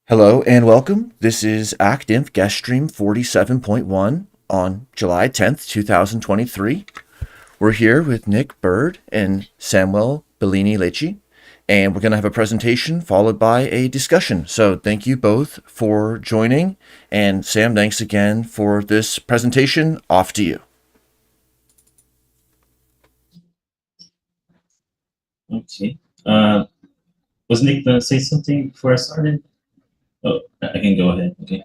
Hello and welcome. This is ActInf GuestStream 47.1 on July 10th, 2023. We're here with Nick Bird and Samuel Bellini-Leite, and we're going to have a presentation followed by a discussion. So thank you both for joining. And Sam, thanks again for this presentation. Off to you. Okay. Was Nick going to say something before I started? Oh, I can go ahead. Okay.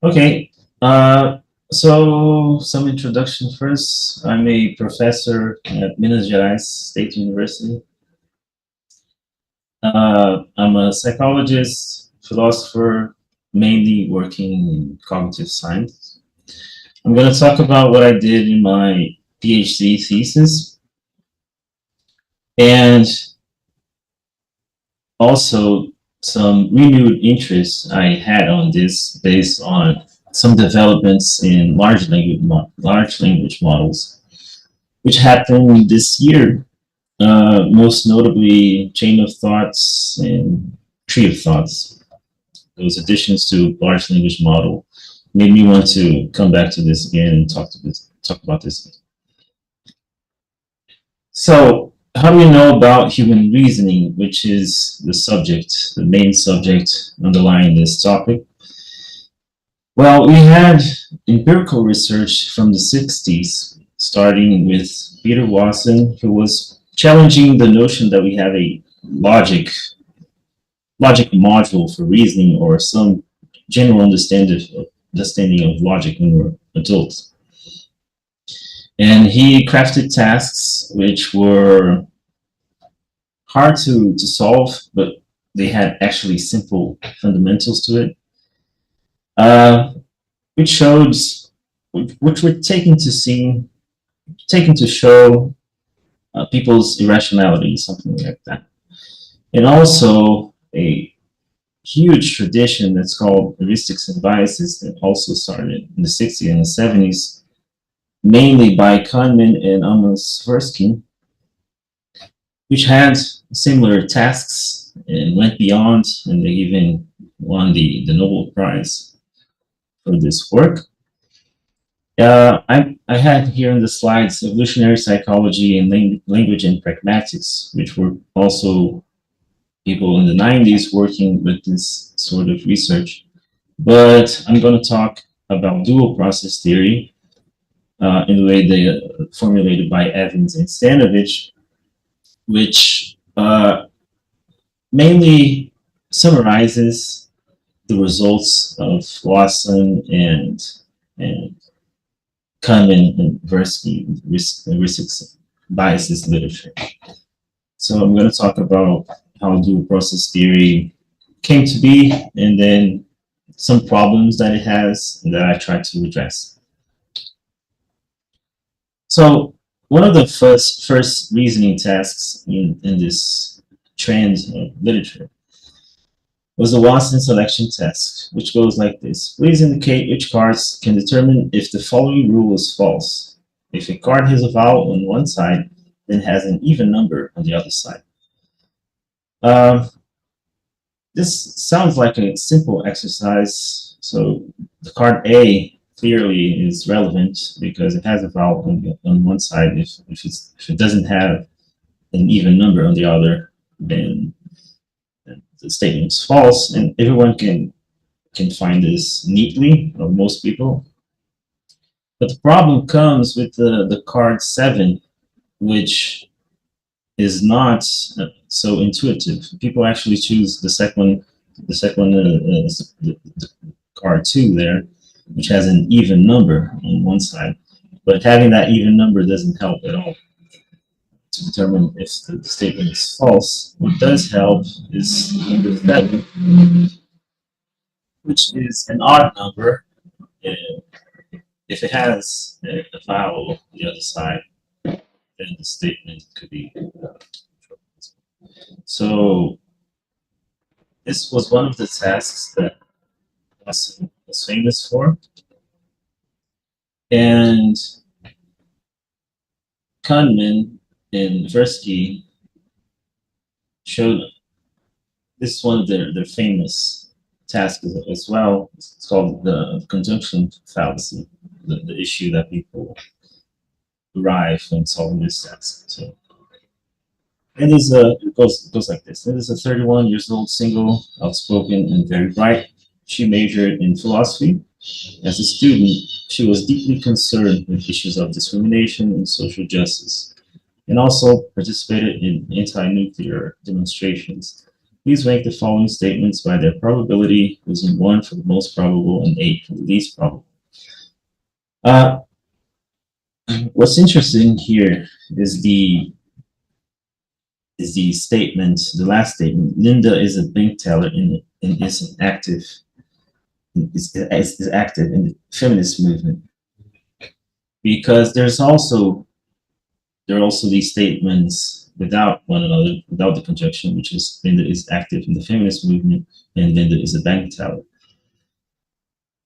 Okay. So some introduction first. I'm a professor at Minas Gerais State University. I'm a psychologist, philosopher, mainly working in cognitive science. I'm going to talk about what I did in my PhD thesis, and also some renewed interest I had on this based on some developments in large language models, which happened this year, most notably Chain of Thoughts and Tree of Thoughts. Those additions to large language model made me want to come back to this again and talk about this. So, how do we know about human reasoning, which is the main subject underlying this topic? Well, we had empirical research from the 60s, starting with Peter Watson, who was challenging the notion that we have a logic module for reasoning or some general understanding of logic when we're adults. And he crafted tasks which were hard to solve, but they had actually simple fundamentals to it, which were taken to show people's irrationality, something like that. And also a huge tradition that's called heuristics and biases that also started in the 60s and the 70s, mainly by Kahneman and Amos Tversky, which had similar tasks and went beyond, and they even won the Nobel Prize for this work. I had here in the slides evolutionary psychology and language and pragmatics, which were also people in the 90s working with this sort of research. But I'm going to talk about dual process theory in the way they formulated by Evans and Stanovich, which mainly summarizes the results of Watson and Kahneman and Tversky heuristics biases literature. So I'm going to talk about how dual process theory came to be, and then some problems that it has and that I try to address. So one of the first reasoning tasks in this trend of literature was the Watson selection test, which goes like this. Please indicate which cards can determine if the following rule is false. If a card has a vowel on one side, then has an even number on the other side. This sounds like a simple exercise. So the card A clearly is relevant because it has a vowel on one side. If it doesn't have an even number on the other, then the statement is false, and everyone can find this neatly, or most people. But the problem comes with the card 7, which is not so intuitive. People actually choose the second card 2 there, which has an even number on one side. But having that even number doesn't help at all to determine if the statement is false. What does help is number 7, which is an odd number. If it has a vowel on the other side, then the statement could be. So this was one of the tasks that Watson was famous for. And Kahneman and Tversky showed this is one of their famous tasks as well. It's called the conjunction fallacy, the issue that people arrive when solving this task. So it goes like this. It is a 31 years old single, outspoken and very bright. She majored in philosophy. As a student, she was deeply concerned with issues of discrimination and social justice, and also participated in anti-nuclear demonstrations. Please rank the following statements by their probability, using 1 for the most probable and 8 for the least probable. What's interesting here is the statement, the last statement. Linda is a bank teller and is active in the feminist movement, because there are also these statements without one another, without the conjunction, which is Linda is active in the feminist movement and Linda is a bank teller.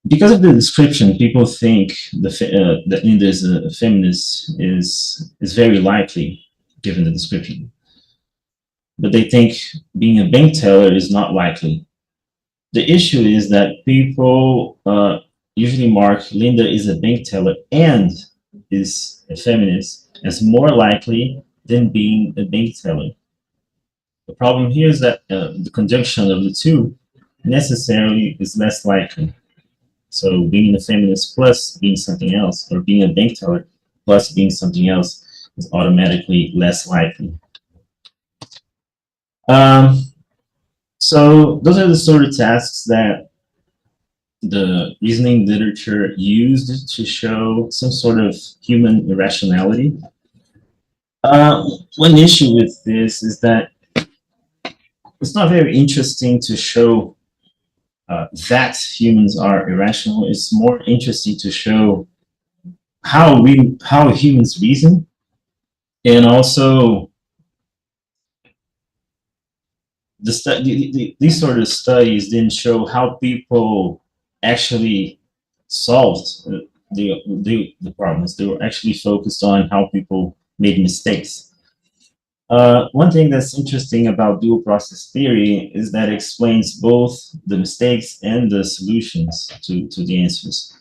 Because of the description, people think that Linda is a feminist is very likely, given the description. But they think being a bank teller is not likely. The issue is that people usually mark Linda is a bank teller and is a feminist as more likely than being a bank teller. The problem here is that the conjunction of the two necessarily is less likely. So being a feminist plus being something else, or being a bank teller plus being something else, is automatically less likely. So those are the sort of tasks that the reasoning literature used to show some sort of human irrationality. One issue with this is that it's not very interesting to show that humans are irrational. It's more interesting to show how humans reason, and also these sort of studies didn't show how people actually solved the problems. They were actually focused on how people made mistakes. One thing that's interesting about dual process theory is that it explains both the mistakes and the solutions to the answers.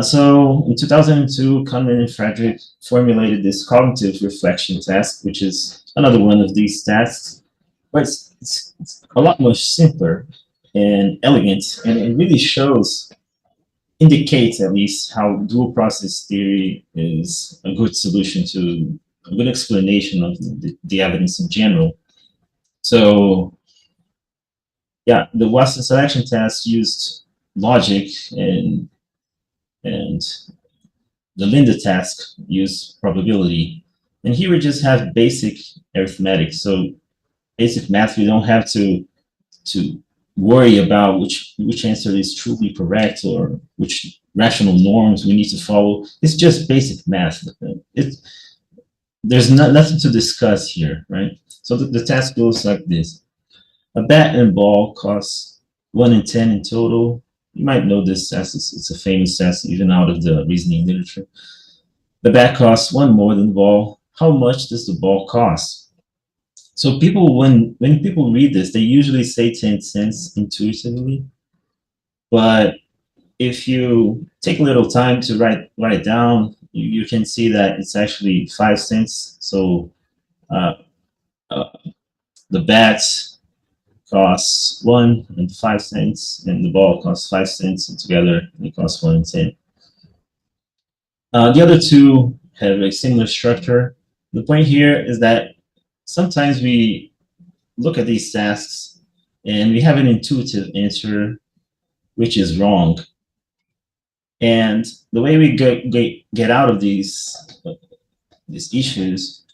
So in 2002, Kahneman and Frederick formulated this cognitive reflection task, which is another one of these tasks, but it's a lot more simpler and elegant, and it really indicates at least how dual process theory is a good solution to a good explanation of the evidence in general. So yeah, the Watson selection test used logic, and the Linda task used probability. And here we just have basic arithmetic. So basic math, we don't have to worry about which answer is truly correct or which rational norms we need to follow. It's just basic math. There's nothing to discuss here, right? So the task goes like this. A bat and ball costs 1 in 10 in total. You might know this test. It's a famous test, even out of the reasoning literature. The bat costs 1 more than the ball. How much does the ball cost? So people, when people read this, they usually say 10 cents intuitively. But if you take a little time to write it down, you can see that it's actually 5 cents. So the bat costs 1 and 5 cents, and the ball costs 5 cents, and together it costs 1 and 10. The other two have a similar structure. The point here is that sometimes we look at these tasks and we have an intuitive answer, which is wrong. And the way we get out of these issues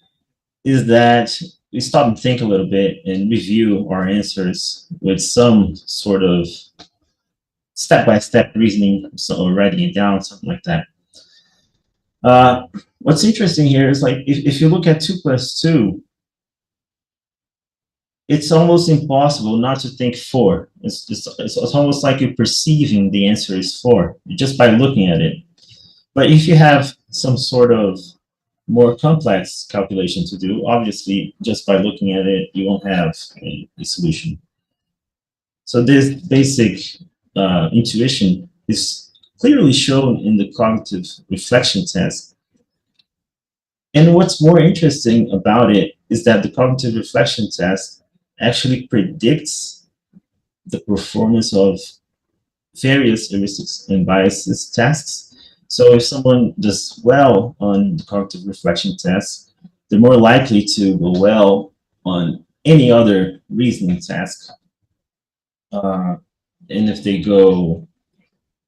is that we stop and think a little bit and review our answers with some sort of step-by-step reasoning, or writing it down, something like that. What's interesting here is, like, if you look at 2 plus 2, it's almost impossible not to think 4. It's almost like you're perceiving the answer is 4 just by looking at it. But if you have some sort of more complex calculation to do, obviously, just by looking at it, you won't have a solution. So this basic intuition is clearly shown in the cognitive reflection test. And what's more interesting about it is that the cognitive reflection test actually predicts the performance of various heuristics and biases tasks. So if someone does well on the cognitive reflection test, they're more likely to go well on any other reasoning task. And if they go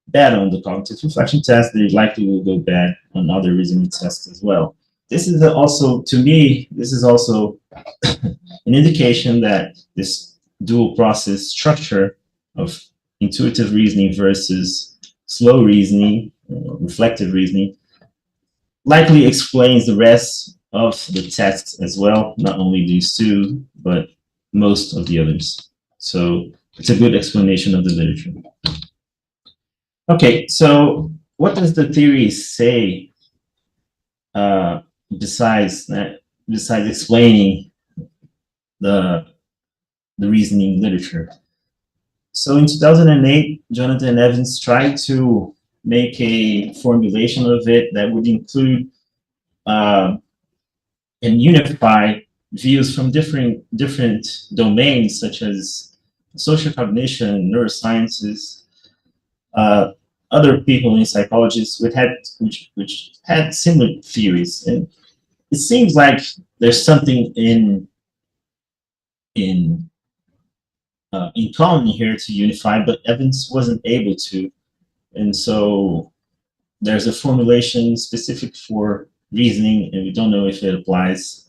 bad on the cognitive reflection test, they likely will go bad on other reasoning tests as well. This is also, to me, this is also an indication that this dual process structure of intuitive reasoning versus slow reasoning, reflective reasoning, likely explains the rest of the tests as well, not only these two, but most of the others. So it's a good explanation of the literature. Okay, so what does the theory say besides explaining the reasoning literature? So in 2008, Jonathan Evans tried to make a formulation of it that would include and unify views from different domains, such as social cognition, neurosciences, other people in psychologists which had similar theories. And it seems like there's something in common here to unify, but Evans wasn't able to. And so there's a formulation specific for reasoning, and we don't know if it applies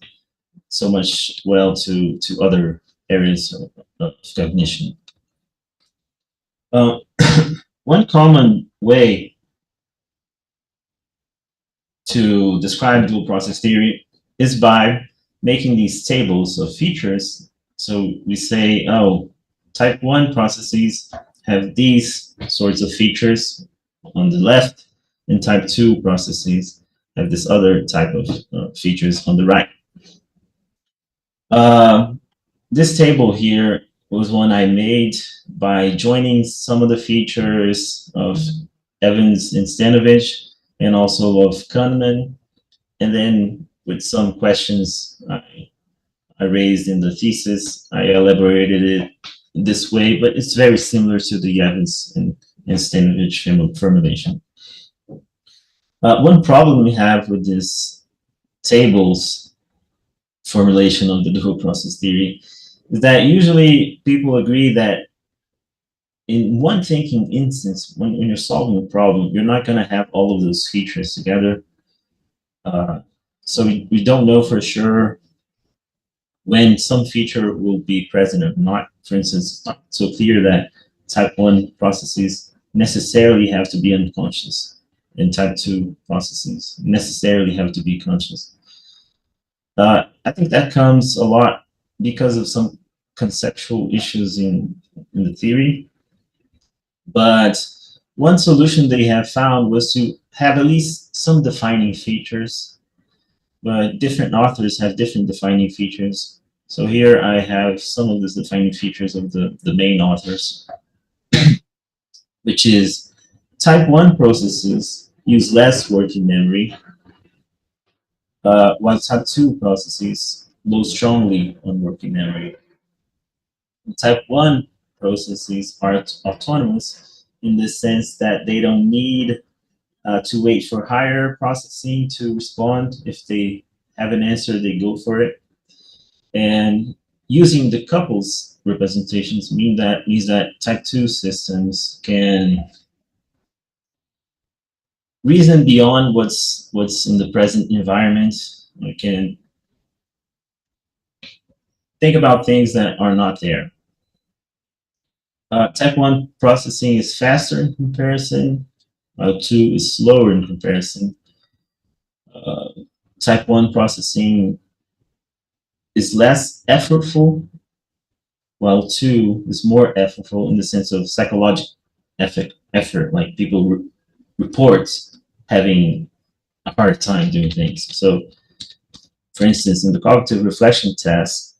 so much well to other areas of cognition. One common way to describe dual process theory is by making these tables of features. So we say, oh, type 1 processes have these sorts of features on the left, and type 2 processes have this other type of features on the right. This table here was one I made by joining some of the features of Evans and Stanovich, and also of Kahneman, and then with some questions I raised in the thesis, I elaborated it this way, but it's very similar to the Evans and Stanovich formulation. One problem we have with this tables formulation of the dual process theory is that usually people agree that in one thinking instance, when you're solving a problem, you're not going to have all of those features together. So we don't know for sure when some feature will be present or not. For instance, it's not so clear that type 1 processes necessarily have to be unconscious, and type 2 processes necessarily have to be conscious. I think that comes a lot because of some conceptual issues in the theory. But one solution they have found was to have at least some defining features, but different authors have different defining features. So here I have some of the defining features of the main authors, which is type 1 processes use less working memory, while type 2 processes load strongly on working memory. Type 1 processes are autonomous in the sense that they don't need to wait for higher processing to respond. If they have an answer, they go for it. And using the couples representations means that type 2 systems can reason beyond what's in the present environment. It can think about things that are not there. Type 1 processing is faster in comparison, while 2 is slower in comparison. Type 1 processing is less effortful, while 2 is more effortful in the sense of psychological effort, like people report having a hard time doing things. So, for instance, in the cognitive reflection test,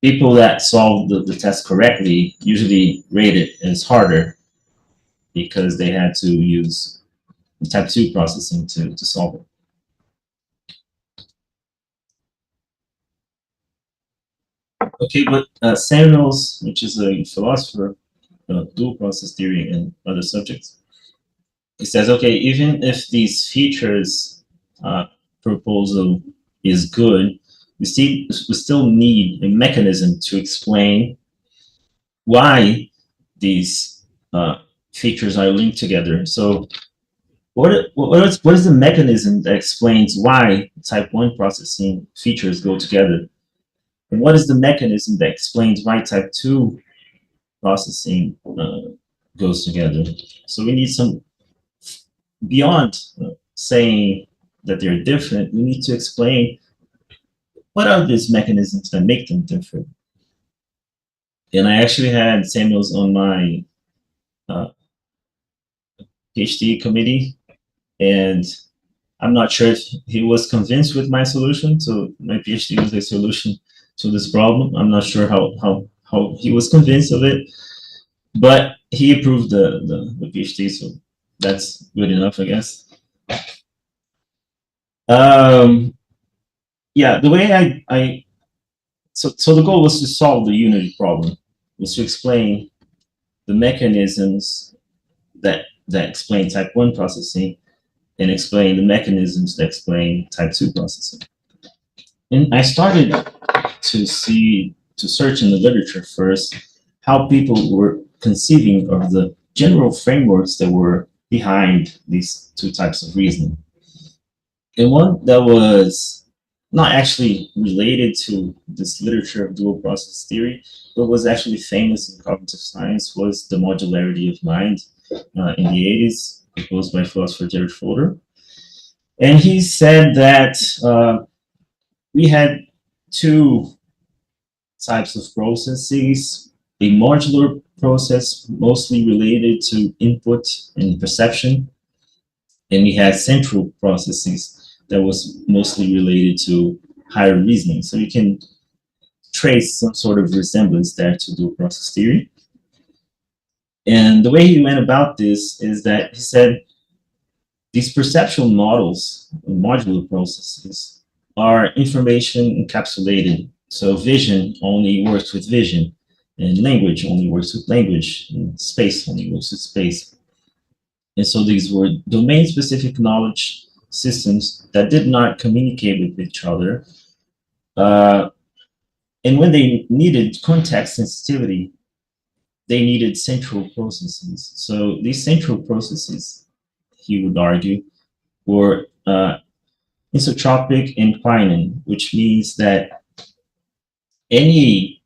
people that solve the test correctly usually rate it as harder because they had to use type 2 processing to solve it. Okay, but Samuels, which is a philosopher of dual process theory and other subjects, he says, okay, even if these features proposal is good, we still need a mechanism to explain why these features are linked together. So what is the mechanism that explains why type 1 processing features go together? And what is the mechanism that explains why type 2 processing goes together? So we need some, beyond saying that they're different, we need to explain what are these mechanisms that make them different. And I actually had Samuels on my PhD committee, and I'm not sure if he was convinced with my solution. So my PhD was a solution to this problem. I'm not sure how he was convinced of it, but he approved the PhD, so that's good enough, I guess. Yeah, the way so the goal was to solve the unity problem, was to explain the mechanisms that explain type 1 processing and explain the mechanisms that explain type 2 processing. And I started to search in the literature first how people were conceiving of the general frameworks that were behind these two types of reasoning. And one that was not actually related to this literature of dual process theory, but was actually famous in cognitive science, was the modularity of mind in the 80s, proposed by philosopher Jared Fodor. And he said that we had two types of processes: a modular process mostly related to input and perception, and we had central processes that was mostly related to higher reasoning. So you can trace some sort of resemblance there to dual process theory. And the way he went about this is that he said these perceptual models, modular processes, are information encapsulated. So vision only works with vision, and language only works with language, and space only works with space. And so these were domain-specific knowledge systems that did not communicate with each other. And when they needed context sensitivity, they needed central processes. So these central processes, he would argue, were isotropic and quinine, which means that any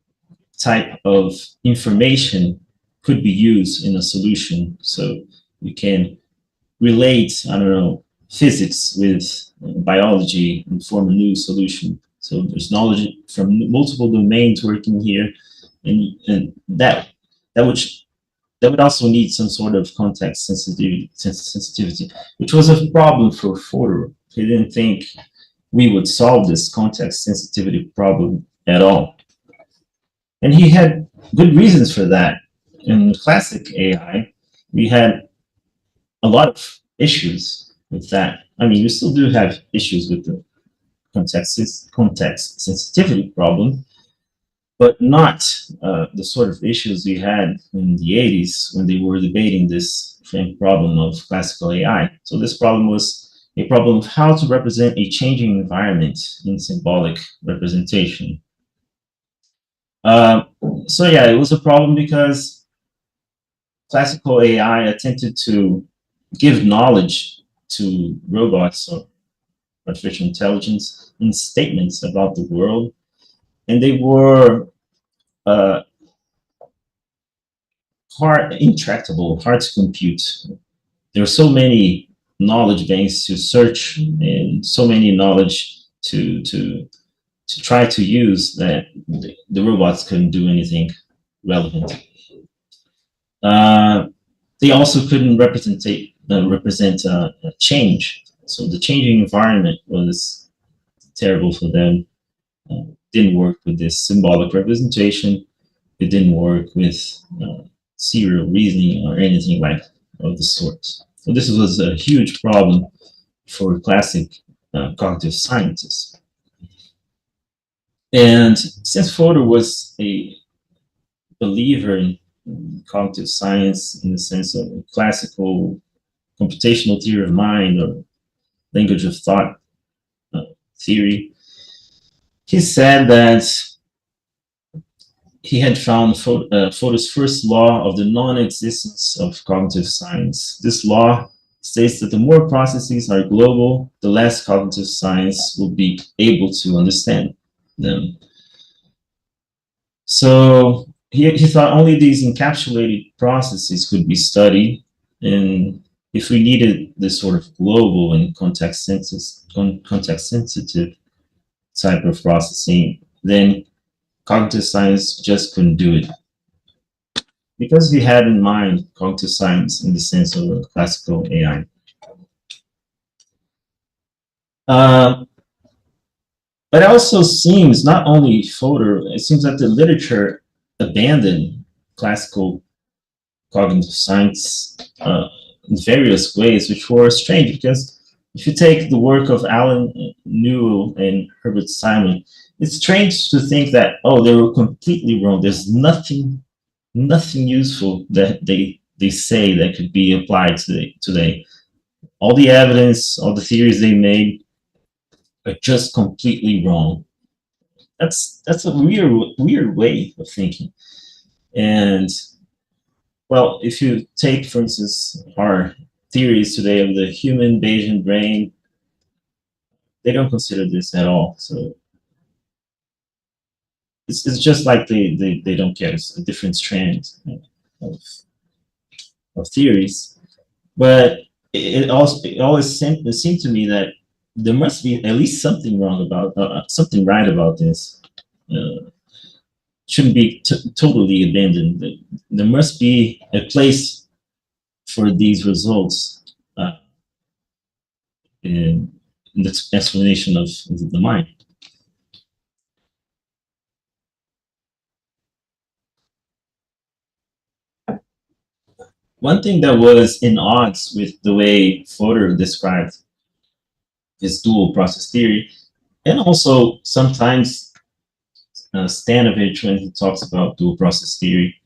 type of information could be used in a solution. So you can relate, I don't know, physics with biology and form a new solution. So there's knowledge from multiple domains working here, and that would also need some sort of context sensitivity, which was a problem for Fodor. He didn't think we would solve this context sensitivity problem at all. And he had good reasons for that. In classic AI, we had a lot of issues with that. I mean, you still do have issues with the context sensitivity problem, but not the sort of issues we had in the 80s when they were debating this same problem of classical AI. So this problem was a problem of how to represent a changing environment in symbolic representation. So yeah, it was a problem because classical AI attempted to give knowledge to robots or artificial intelligence in statements about the world, and they were intractable, hard to compute. There are so many knowledge banks to search and so many knowledge to try to use that the robots couldn't do anything relevant. They also couldn't represent change. So the changing environment was terrible for them. didn't work with this symbolic representation. It didn't work with serial reasoning or anything like of the sort. So this was a huge problem for classic cognitive scientists. And since Fodor was a believer in cognitive science in the sense of classical computational theory of mind or language of thought theory, he said that he had found Fodor's first law of the non-existence of cognitive science. This law states that the more processes are global, the less cognitive science will be able to understand them. So he thought only these encapsulated processes could be studied, and if we needed this sort of global and context-sensitive type of processing, then cognitive science just couldn't do it. Because he had in mind cognitive science in the sense of classical AI. But it also seems, not only Fodor, it seems that the literature abandoned classical cognitive science in various ways, which were strange, because if you take the work of Alan Newell and Herbert Simon, it's strange to think that, oh, they were completely wrong. There's nothing useful that they say that could be applied today. All the evidence, all the theories they made are just completely wrong. That's a weird way of thinking. And well, if you take, for instance, our theories today of the human Bayesian brain, they don't consider this at all. So it's just like they don't care. It's a different strand of theories. But it always seemed to me that there must be at least something wrong about something right about this. Shouldn't be totally abandoned. There must be a place for these results in the explanation of the mind. One thing that was in odds with the way Fodor described his dual process theory, and also sometimes Stanovich, when he talks about dual process theory,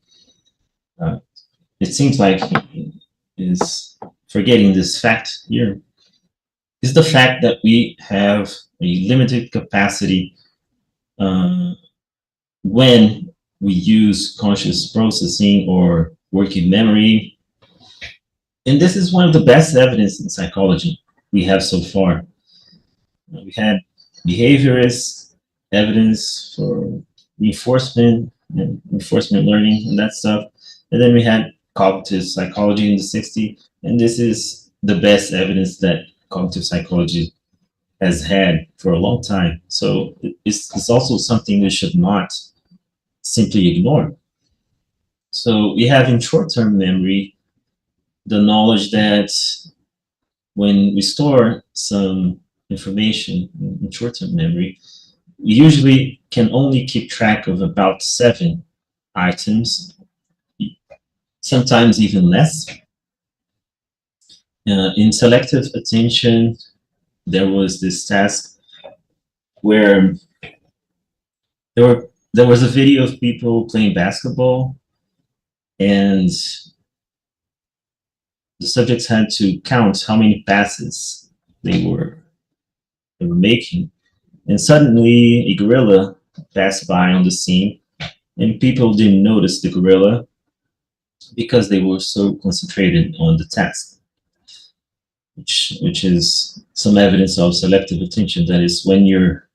it seems like he is forgetting this fact here, is the fact that we have a limited capacity when we use conscious processing or working memory. And this is one of the best evidence in psychology we have so far. We had behaviorist evidence for reinforcement and reinforcement learning and that stuff. And then we had cognitive psychology in the 60s. And this is the best evidence that cognitive psychology has had for a long time. So it's also something we should not simply ignore. So we have in short-term memory the knowledge that when we store some information in short-term memory, we usually can only keep track of about 7 items, sometimes even less. In selective attention, there was this task where there was a video of people playing basketball, and the subjects had to count how many passes they were making. And suddenly a gorilla passed by on the scene, and people didn't notice the gorilla because they were so concentrated on the task, which is some evidence of selective attention. That is, when you're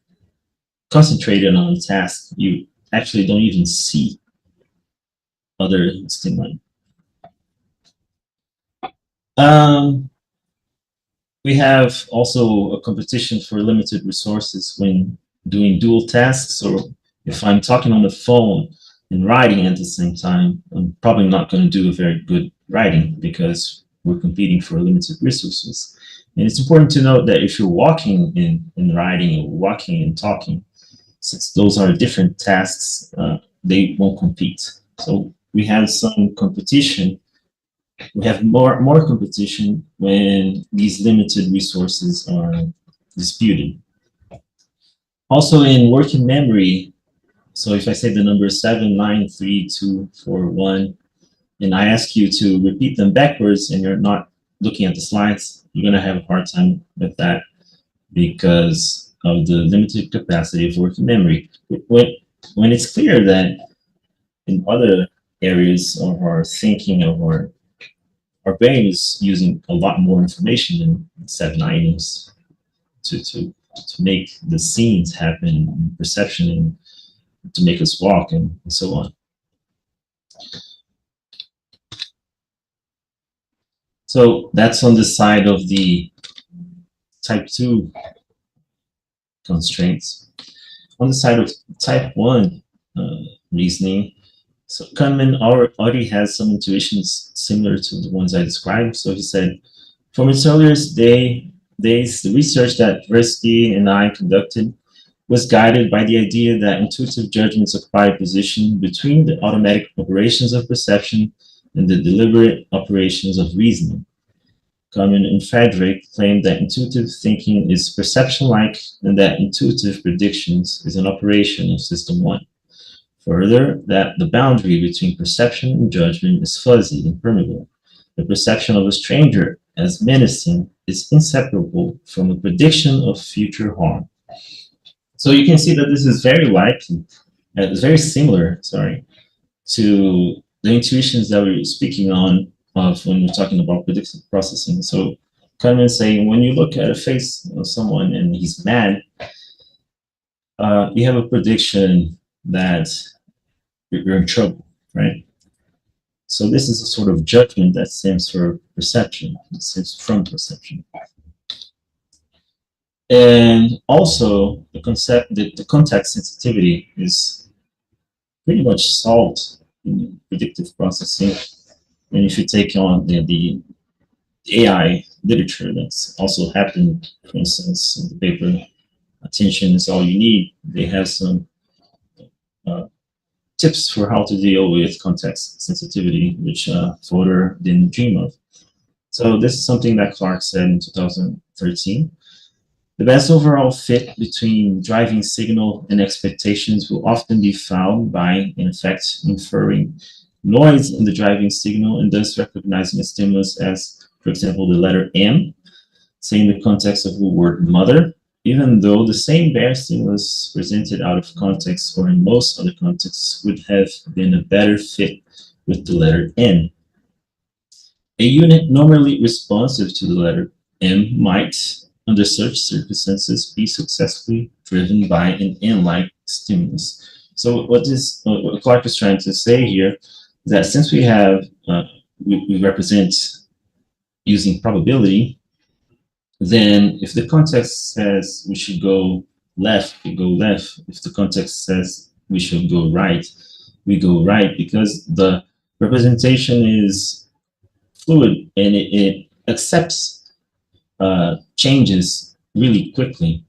concentrated on a task, you actually don't even see other stimuli. We have also a competition for limited resources when doing dual tasks, or if I'm talking on the phone and writing at the same time, I'm probably not going to do a very good writing because we're competing for limited resources. And it's important to note that if you're walking and writing, or walking and talking, since those are different tasks, they won't compete. So we have some competition. We have more competition when these limited resources are disputed. Also in working memory, so if I say the number 7, 9, 3, 2, 4, 1, and I ask you to repeat them backwards and you're not looking at the slides, you're going to have a hard time with that because of the limited capacity of working memory. When it's clear that in other areas of our thinking, of our brain is using a lot more information than 7 items to make the scenes happen, perception, and to make us walk and so on. So that's on the side of the type 2 constraints. On the side of type 1 reasoning, so Kahneman already has some intuitions similar to the ones I described. So he said, from its earliest days, the research that Tversky and I conducted was guided by the idea that intuitive judgments occupy a position between the automatic operations of perception and the deliberate operations of reasoning. Kahneman and Frederick claimed that intuitive thinking is perception-like and that intuitive predictions is an operation of System 1. Further, that the boundary between perception and judgment is fuzzy and permeable. The perception of a stranger as menacing is inseparable from a prediction of future harm. So you can see that this is very likely, it's very similar, to the intuitions that we were speaking on of when we're talking about predictive processing. So Kahneman is saying, when you look at a face of someone and he's mad, you have a prediction that you're in trouble, right? So this is a sort of judgment that stems from perception, And also the context sensitivity is pretty much solved in predictive processing. And if you take on the AI literature that's also happened, for instance, in the paper, attention is all you need, they have some tips for how to deal with context sensitivity, which Fodor didn't dream of. So this is something that Clark said in 2013. The best overall fit between driving signal and expectations will often be found by, in effect, inferring noise in the driving signal and thus recognizing a stimulus as, for example, the letter M, say in the context of the word mother, even though the same bare stimulus presented out of context or in most other contexts would have been a better fit with the letter N. A unit normally responsive to the letter M might, under such circumstances, be successfully driven by an N-like stimulus. So what Clark is trying to say here is that since we have, we represent using probability, then if the context says we should go left, we go left. If the context says we should go right, we go right, because the representation is fluid and it accepts changes really quickly.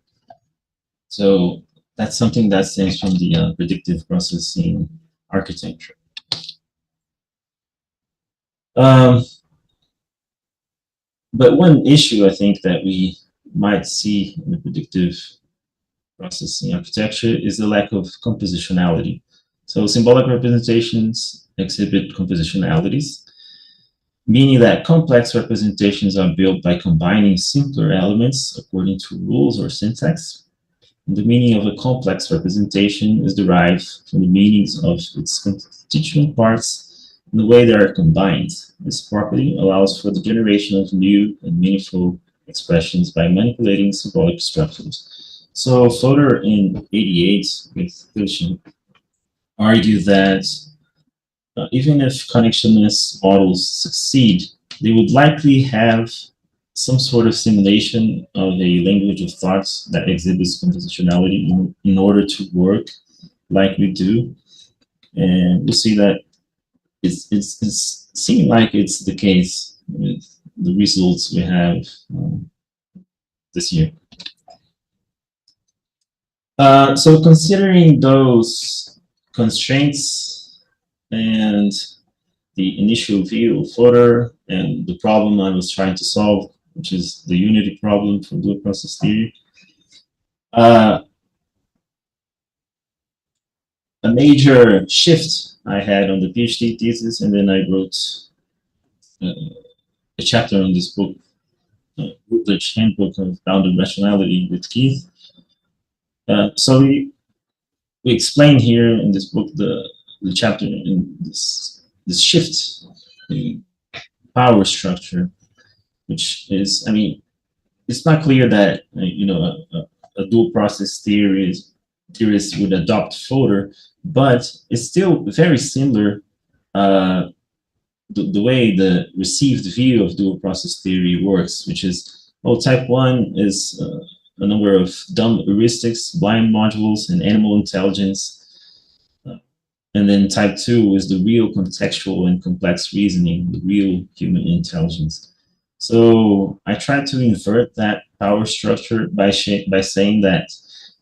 So that's something that stems from the predictive processing architecture. But one issue I think that we might see in the predictive processing architecture is the lack of compositionality. So symbolic representations exhibit compositionalities, meaning that complex representations are built by combining simpler elements according to rules or syntax. And the meaning of a complex representation is derived from the meanings of its constituent parts and the way they are combined. This property allows for the generation of new and meaningful expressions by manipulating symbolic structures. So Fodor in 88 with Pilchen argued that even if connectionless models succeed, they would likely have some sort of simulation of a language of thoughts that exhibits compositionality in order to work like we do. And we'll see that it's seeming like it's the case with the results we have this year. So considering those constraints and the initial view of footer and the problem I was trying to solve, which is the unity problem for dual process theory, a major shift I had on the PhD thesis, and then I wrote a chapter on this book, Routledge Handbook of Bounded Rationality with Keith. So we explain here in this book the chapter in this shift in power structure, which is, I mean, it's not clear that a dual process theorist would adopt Fodor, but it's still very similar. The way the received view of dual process theory works, which is, well, type 1 is a number of dumb heuristics, blind modules, and animal intelligence. And then type 2 is the real contextual and complex reasoning, the real human intelligence. So I tried to invert that power structure by saying that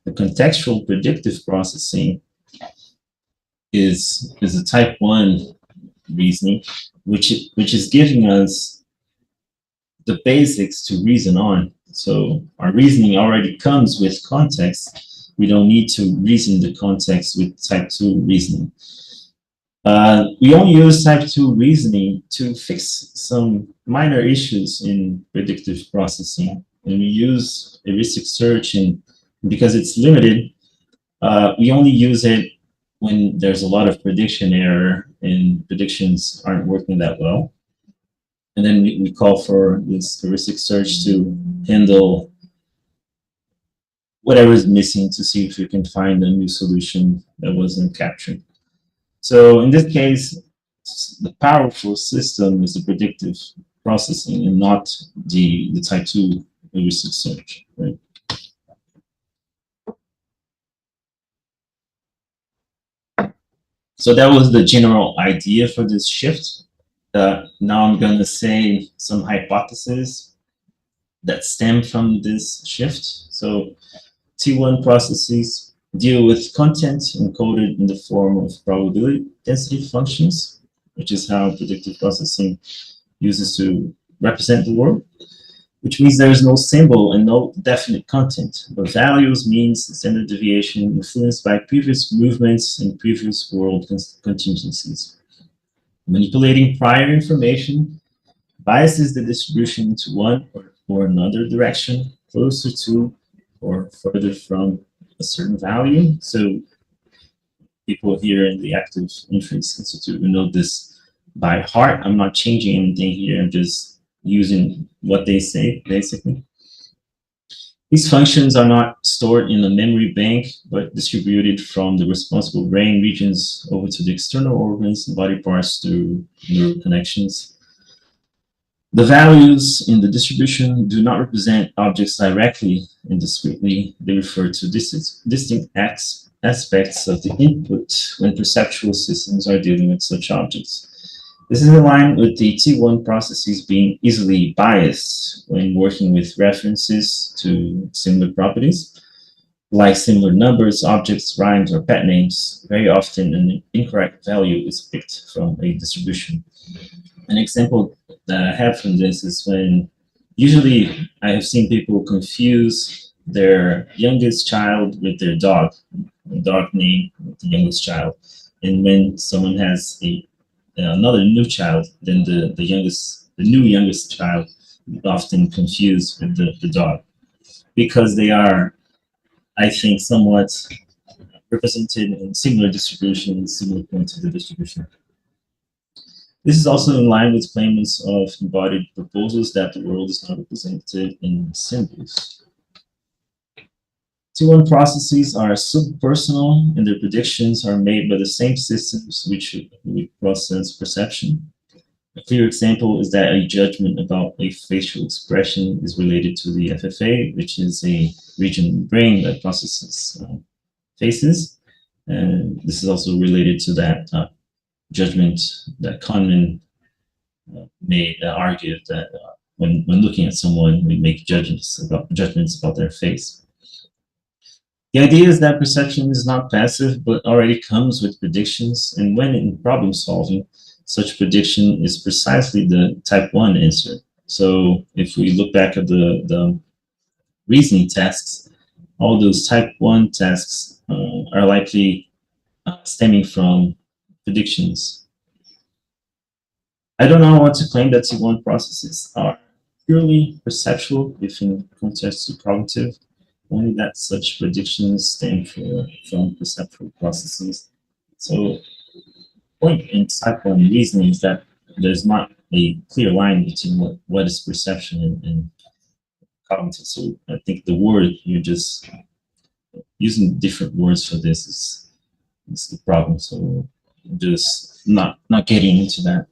the contextual predictive processing is a type 1 reasoning, which is giving us the basics to reason on. So our reasoning already comes with context. We don't need to reason the context with type 2 reasoning. We only use type 2 reasoning to fix some minor issues in predictive processing. And we use heuristic search, and because it's limited, we only use it when there's a lot of prediction error and predictions aren't working that well. And then we call for this heuristic search to handle whatever is missing to see if we can find a new solution that wasn't captured. So in this case, the powerful system is the predictive processing and not the type 2 heuristic search, right? So that was the general idea for this shift. Now I'm going to say some hypotheses that stem from this shift. So T1 processes deal with content encoded in the form of probability density functions, which is how predictive processing uses to represent the world, which means there is no symbol and no definite content, but values, means, standard deviation influenced by previous movements and previous world contingencies. Manipulating prior information biases the distribution into one or another direction, closer to or further from a certain value. So people here in the Active Inference Institute will know this by heart. I'm not changing anything here. I'm just using what they say, basically. These functions are not stored in a memory bank, but distributed from the responsible brain regions over to the external organs and body parts through neural connections. The values in the distribution do not represent objects directly and discretely. They refer to distinct aspects of the input when perceptual systems are dealing with such objects. This is in line with the T1 processes being easily biased when working with references to similar properties. Like similar numbers, objects, rhymes, or pet names, very often an incorrect value is picked from a distribution. An example that I have from this is when usually I have seen people confuse their youngest child with their dog name with the youngest child. And when someone has another new child, then the new youngest child is often confused with the dog, because they are, I think, somewhat represented in similar distributions, similar points of the distribution. This is also in line with claimants of embodied proposals that the world is not represented in symbols. T1 processes are subpersonal, and their predictions are made by the same systems which process perception. A clear example is that a judgment about a facial expression is related to the FFA, which is a region in the brain that processes faces. And this is also related to that judgment that Kahneman argued that when looking at someone, we make judgments about their face. The idea is that perception is not passive, but already comes with predictions, and when in problem solving, such prediction is precisely the type 1 answer. So if we look back at the reasoning tasks, all those type 1 tasks are likely stemming from predictions. I do not want to claim that T1 processes are purely perceptual if in contrast to cognitive, only that such predictions stem from perceptual processes. So point in type 1 reasoning is that there's not a clear line between what is perception and cognitive. So I think the word you're just using different words for this is the problem. So just not getting into that.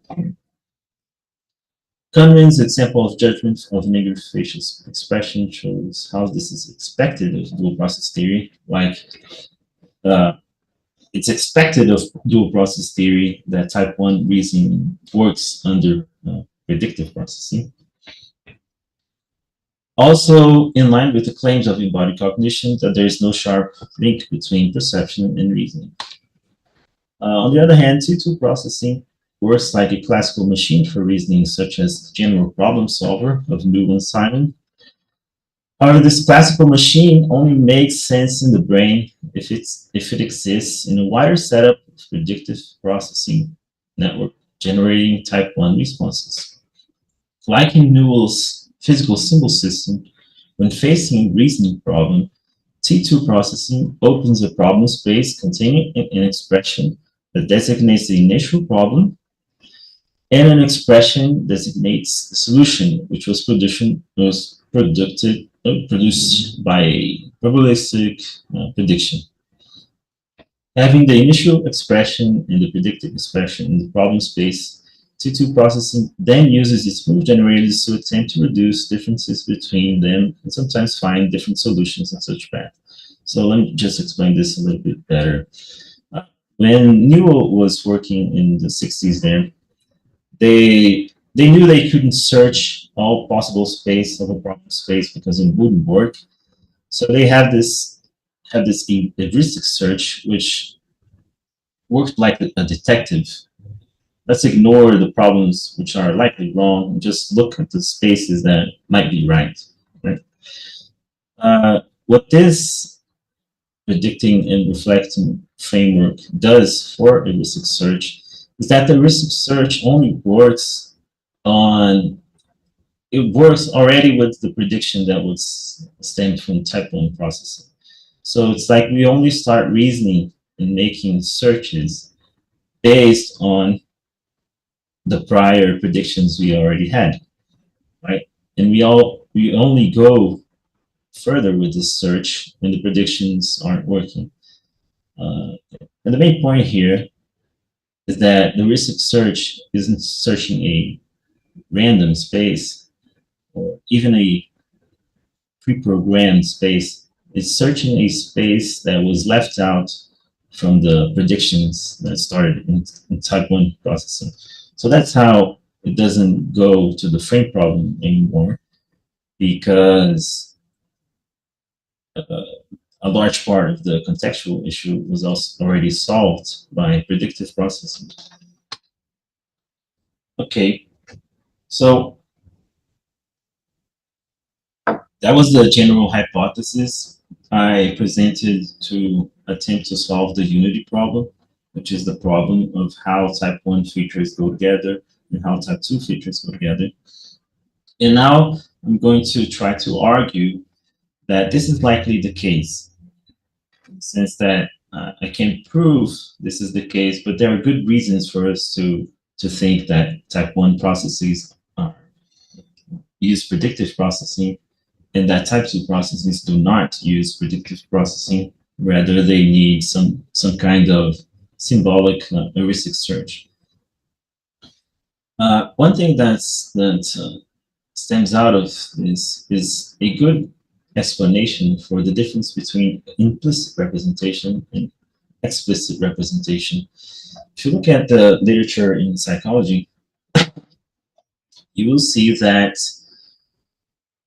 Kahneman's example of judgment of negative facial expression shows how this is expected of dual process theory. Like it's expected of dual process theory that type 1 reasoning works under predictive processing. Also, in line with the claims of embodied cognition, that there is no sharp link between perception and reasoning. On the other hand, T2 processing works like a classical machine for reasoning, such as the general problem solver of New and Simon. However, this classical machine only makes sense in the brain if it exists in a wider setup of predictive processing network, generating type 1 responses. Like in Newell's physical symbol system, when facing a reasoning problem, T2 processing opens a problem space containing an expression that designates the initial problem, and an expression designates the solution, which was produced by a probabilistic prediction. Having the initial expression and the predicted expression in the problem space, T2 processing then uses its smooth generators to attempt to reduce differences between them and sometimes find different solutions in such path. So let me just explain this a little bit better. When Newell was working in the 60s there, they knew they couldn't search all possible space of a problem space because it wouldn't work. So they had this heuristic search, which worked like a detective. Let's ignore the problems which are likely wrong and just look at the spaces that might be right. What this predicting and reflecting framework does for heuristic search is that the heuristic search only works already with the prediction that was stemmed from type 1 processing. So it's like we only start reasoning and making searches based on the prior predictions we already had, right? And we only go further with this search when the predictions aren't working. And the main point here is that the heuristic search isn't searching a random space or even a pre-programmed space. It's searching a space that was left out from the predictions that started in type 1 processing. So that's how it doesn't go to the frame problem anymore, because a large part of the contextual issue was also already solved by predictive processing. Okay, so that was the general hypothesis I presented to attempt to solve the unity problem, which is the problem of how type 1 features go together and how type 2 features go together. And now I'm going to try to argue that this is likely the case, in the sense that I can prove this is the case, but there are good reasons for us to think that type 1 processes use predictive processing, and that type 2 processes do not use predictive processing. Rather, they need some kind of symbolic heuristic search. One thing that stems out of this is a good explanation for the difference between implicit representation and explicit representation. If you look at the literature in psychology, you will see that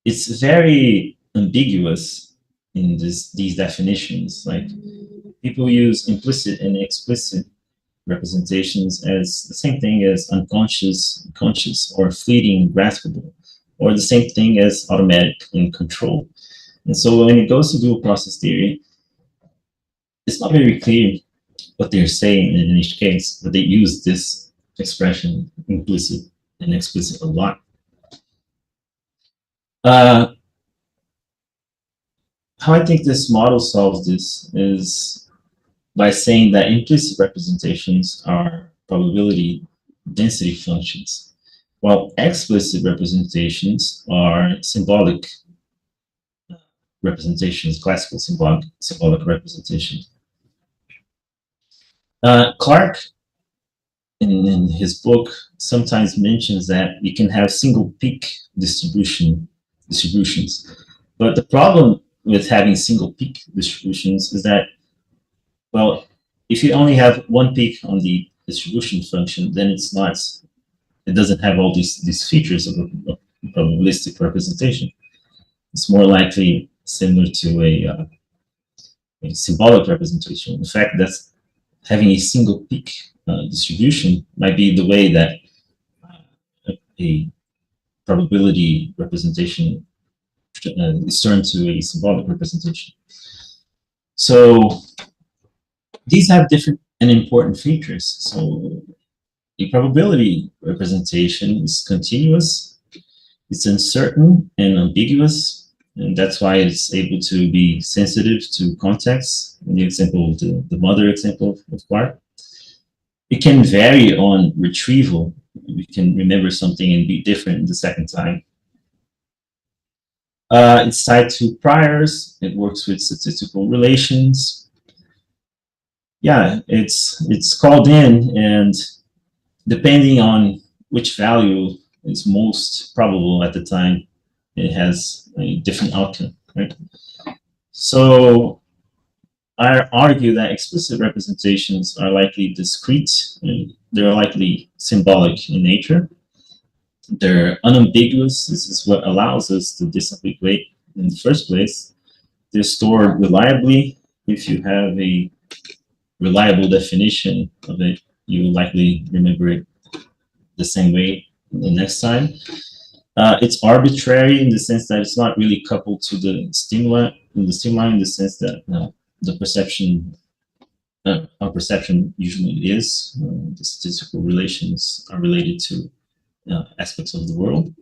it's very ambiguous these definitions. Like, people use implicit and explicit representations as the same thing as unconscious, conscious, or fleeting, graspable, or the same thing as automatic and control. And so when it goes to dual process theory, it's not very clear what they're saying in each case, but they use this expression, implicit and explicit, a lot. How I think this model solves this is by saying that implicit representations are probability density functions, while explicit representations are symbolic representations, classical symbolic representations. Clark, in his book, sometimes mentions that you can have single peak distributions. But the problem with having single peak distributions is that, well, if you only have one peak on the distribution function, then it doesn't have all these features of a probabilistic representation. It's more likely similar to a symbolic representation. The fact that having a single peak distribution might be the way that a probability representation is turned to a symbolic representation. So these have different and important features. So a probability representation is continuous, it's uncertain and ambiguous, and that's why it's able to be sensitive to context. In the example of the mother example of Clark, it can vary on retrieval. We can remember something and be different the second time. It's tied to priors. It works with statistical relations. Yeah, it's called in, and depending on which value is most probable at the time, it has a different outcome, right? So I argue that explicit representations are likely discrete, and they're likely symbolic in nature. They're unambiguous. This is what allows us to disambiguate in the first place. They're stored reliably. If you have a reliable definition of it, you will likely remember it the same way the next time. It's arbitrary in the sense that it's not really coupled to the stimuli, in the sense that the perception, our perception usually is. The statistical relations are related to aspects of the world.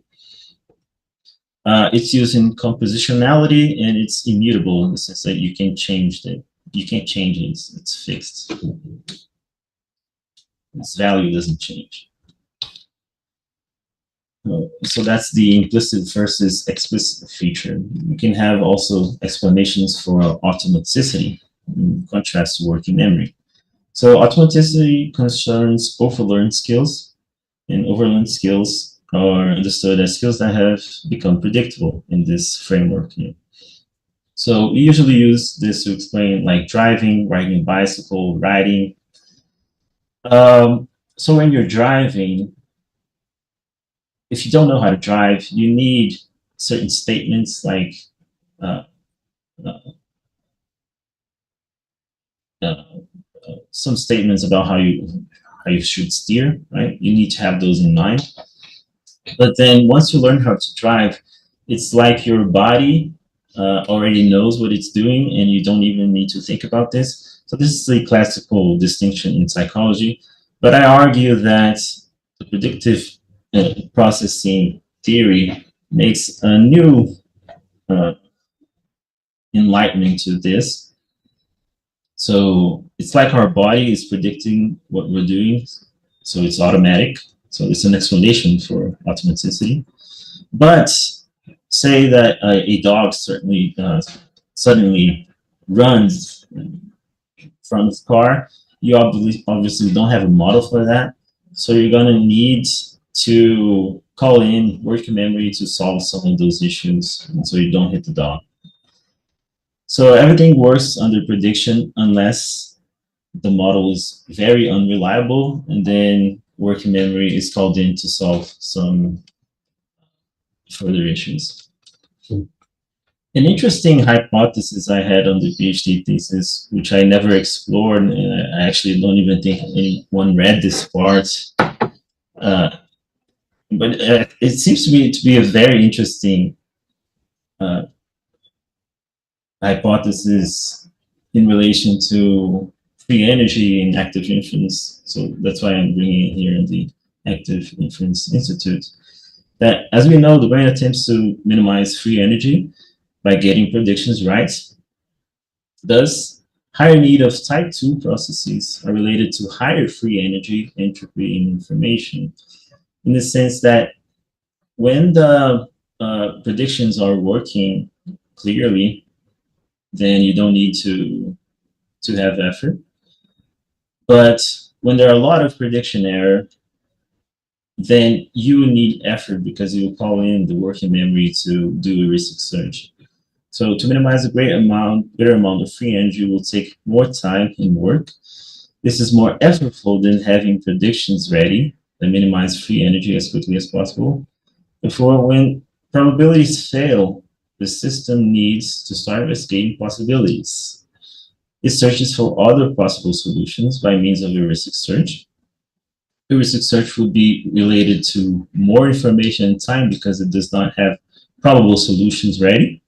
It's used in compositionality, and it's immutable in the sense that you can change it. You can't change it, it's fixed. Its value doesn't change. So that's the implicit versus explicit feature. You can have also explanations for automaticity in contrast to working memory. So automaticity concerns overlearned skills, and overlearned skills are understood as skills that have become predictable in this framework. So we usually use this to explain like driving, riding a bicycle, riding. So when you're driving, if you don't know how to drive, you need certain statements like some statements about how you should steer, right? You need to have those in mind. But then once you learn how to drive, it's like your body already knows what it's doing, and you don't even need to think about this. So this is a classical distinction in psychology. But I argue that the predictive processing theory makes a new enlightenment to this. So it's like our body is predicting what we're doing, so it's automatic. So it's an explanation for automaticity. But say that a dog suddenly runs from its car, you obviously don't have a model for that. So you're going to need to call in working memory to solve some of those issues, and so you don't hit the dog. So everything works under prediction unless the model is very unreliable, and then working memory is called in to solve some further issues. An interesting hypothesis I had on the PhD thesis, which I never explored, and I actually don't even think anyone read this part, but it seems to be a very interesting uh, hypothesis in relation to free energy in active inference. So that's why I'm bringing it here in the Active Inference Institute. That, as we know, the brain attempts to minimize free energy by getting predictions right. Thus, higher need of type 2 processes are related to higher free energy, entropy, and information, in the sense that when the predictions are working clearly, then you don't need to have effort. But when there are a lot of prediction error, then you need effort because you will call in the working memory to do a heuristic search. So to minimize a greater amount of free energy will take more time and work. This is more effortful than having predictions ready that minimize free energy as quickly as possible. Therefore, when probabilities fail, the system needs to start investigating possibilities. It searches for other possible solutions by means of heuristic search. Heuristic search would be related to more information and time because it does not have probable solutions ready.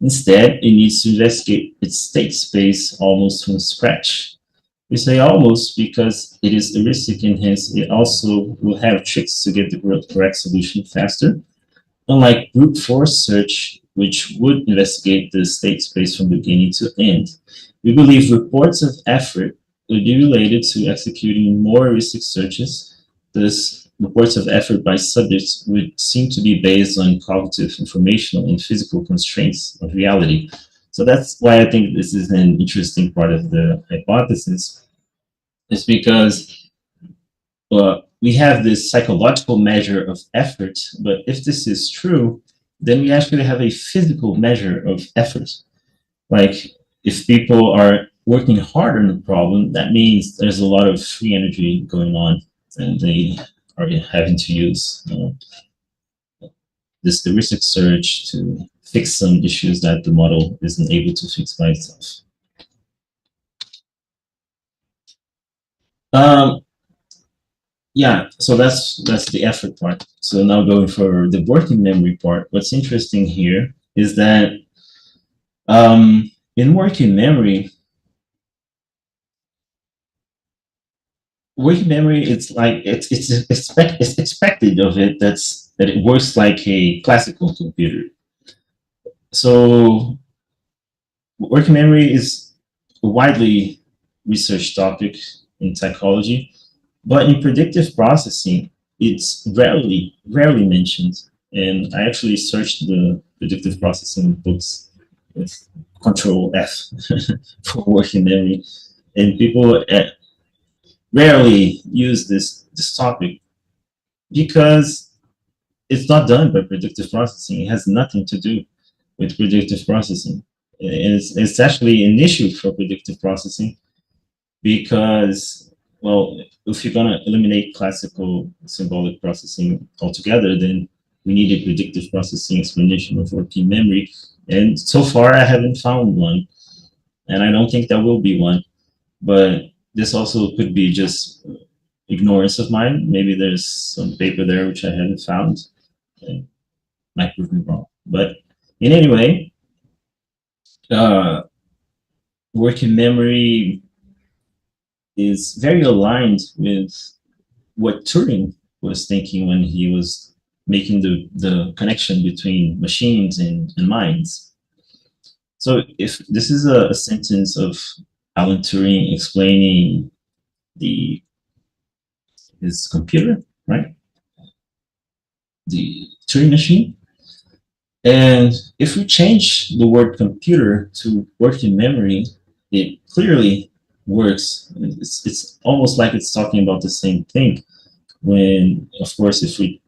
Instead, it needs to investigate its state space almost from scratch. We say almost because it is heuristic and hence it also will have tricks to get the correct solution faster. Unlike brute force search, which would investigate the state space from beginning to end. We believe reports of effort would be related to executing more heuristic searches. Thus, reports of effort by subjects would seem to be based on cognitive, informational, and physical constraints of reality. So that's why I think this is an interesting part of the hypothesis, is because we have this psychological measure of effort, but if this is true, then we actually have a physical measure of effort. Like if people are working hard on the problem, that means there's a lot of free energy going on and they are having to use this heuristic search to fix some issues that the model isn't able to fix by itself. Yeah, so that's the effort part. So now going for the working memory part, what's interesting here is that in working memory, it's like it's expected of it that it works like a classical computer. So working memory is a widely researched topic in psychology, but in predictive processing, it's rarely mentioned. And I actually searched the predictive processing books with Control F for working memory, and people rarely use this topic because it's not done by predictive processing. It has nothing to do with predictive processing. It's actually an issue for predictive processing because, well, if you're going to eliminate classical symbolic processing altogether, then we need a predictive processing explanation of working memory. And so far, I haven't found one. And I don't think there will be one. But this also could be just ignorance of mine. Maybe there's some paper there which I haven't found. And might prove me wrong. But in any way, working memory is very aligned with what Turing was thinking when he was making the connection between machines and minds. So if this is a sentence of Alan Turing explaining his computer, right? The Turing machine. And if we change the word computer to working memory, it clearly works. It's almost like it's talking about the same thing. When, of course, if we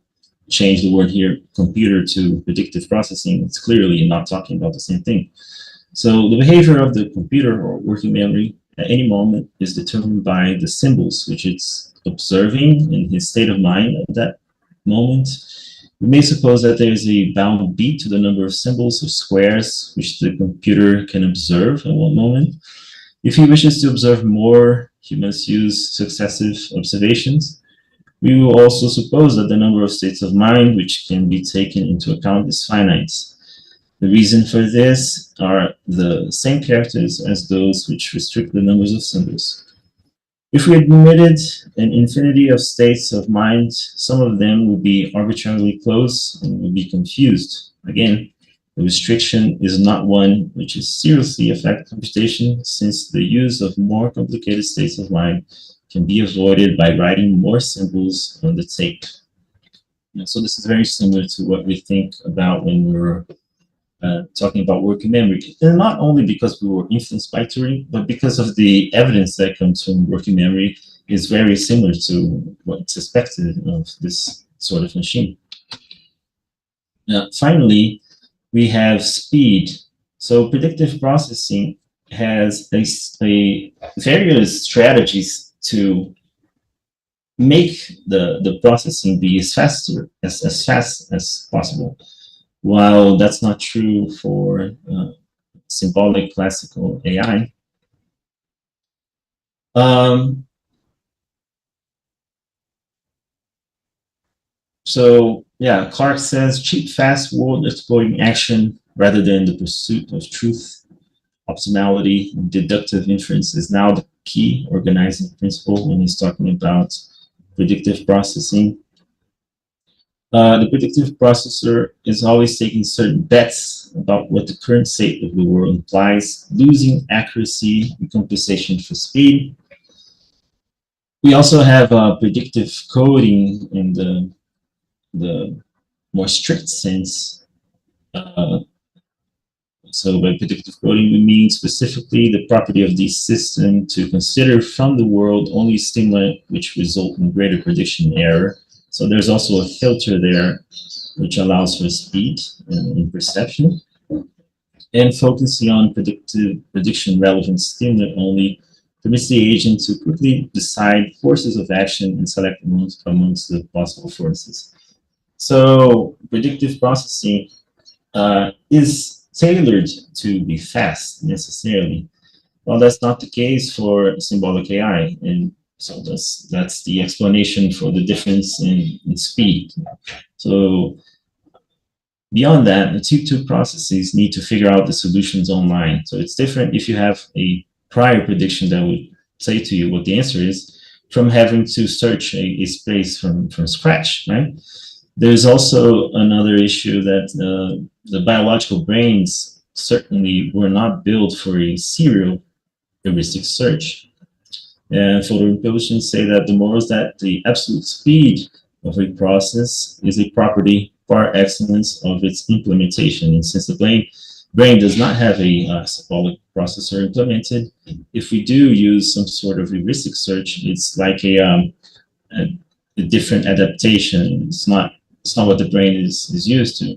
change the word here, computer, to predictive processing, it's clearly not talking about the same thing. So the behavior of the computer or working memory at any moment is determined by the symbols which it's observing in his state of mind at that moment. We may suppose that there is a bound beat to the number of symbols or squares which the computer can observe at one moment. If he wishes to observe more, he must use successive observations. We will also suppose that the number of states of mind which can be taken into account is finite. The reason for this are the same characters as those which restrict the numbers of symbols. If we admitted an infinity of states of mind, some of them would be arbitrarily close and would be confused. Again, the restriction is not one which is seriously affect computation, since the use of more complicated states of mind can be avoided by writing more symbols on the tape. So this is very similar to what we think about when we're talking about working memory, and not only because we were influenced by Turing, but because of the evidence that comes from working memory is very similar to what's expected of this sort of machine. Now, finally, we have speed. So predictive processing has a various strategies to make the processing be as fast as possible. While that's not true for symbolic classical AI, so yeah, Clark says cheap, fast, world-exploiting action rather than the pursuit of truth, optimality, and deductive inference is now the key organizing principle when he's talking about predictive processing. The predictive processor is always taking certain bets about what the current state of the world implies, losing accuracy and compensation for speed. We also have predictive coding in the more strict sense. So by predictive coding, we mean specifically the property of the system to consider from the world only stimuli which result in greater prediction error. So there's also a filter there which allows for speed in perception. And focusing on prediction relevant stimuli only permits the agent to quickly decide forces of action and select amongst the possible forces. So predictive processing is tailored to be fast necessarily. Well, that's not the case for symbolic AI, and so that's the explanation for the difference in speed. So beyond that, the two processes need to figure out the solutions online. So it's different if you have a prior prediction that would say to you what the answer is from having to search a space from scratch, right? There's also another issue that the biological brains certainly were not built for a serial heuristic search. And photorepublications say that the more is that the absolute speed of a process is a property par excellence of its implementation. And since the brain does not have a symbolic processor implemented, if we do use some sort of heuristic search, it's like a different adaptation. It's not what the brain is used to.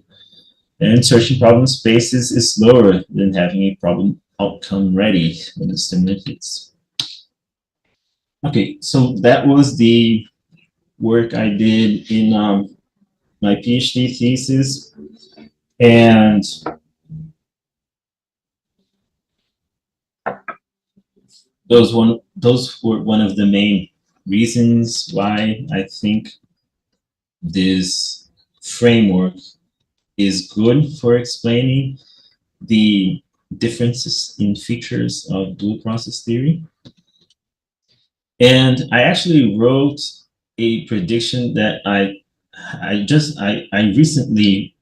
And searching problem spaces is slower than having a problem outcome ready when the stimuli hits. Okay, so that was the work I did in my PhD thesis, and those were one of the main reasons why I think this framework is good for explaining the differences in features of dual process theory. And I actually wrote a prediction that I recently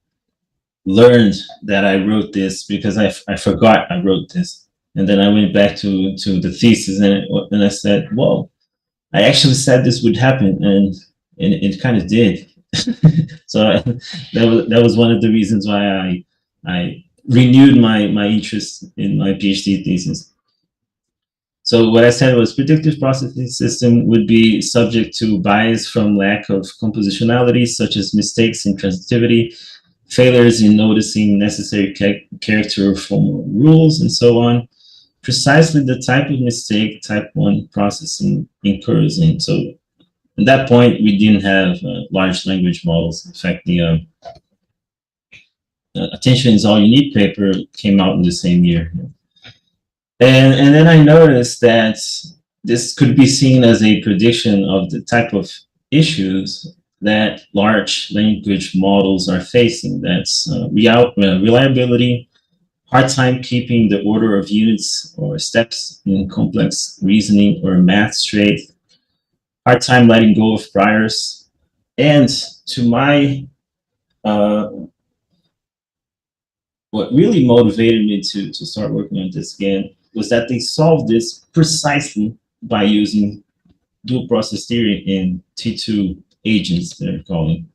learned that I wrote this because I forgot I wrote this. And then I went back to the thesis and I said, whoa, I actually said this would happen, and it kind of did. So that was one of the reasons why I renewed my interest in my PhD thesis. So what I said was predictive processing system would be subject to bias from lack of compositionality, such as mistakes in transitivity, failures in noticing necessary character formal rules, and so on. Precisely the type of mistake type 1 processing incurs in. So At that point, we didn't have large language models. In fact, the Attention is All You Need paper came out in the same year. And then I noticed that this could be seen as a prediction of the type of issues that large language models are facing. That's reliability, hard time keeping the order of units or steps in complex reasoning or math straight, hard time letting go of priors. And to my, what really motivated me to start working on this again was that they solved this precisely by using dual process theory in T2 agents, they're calling.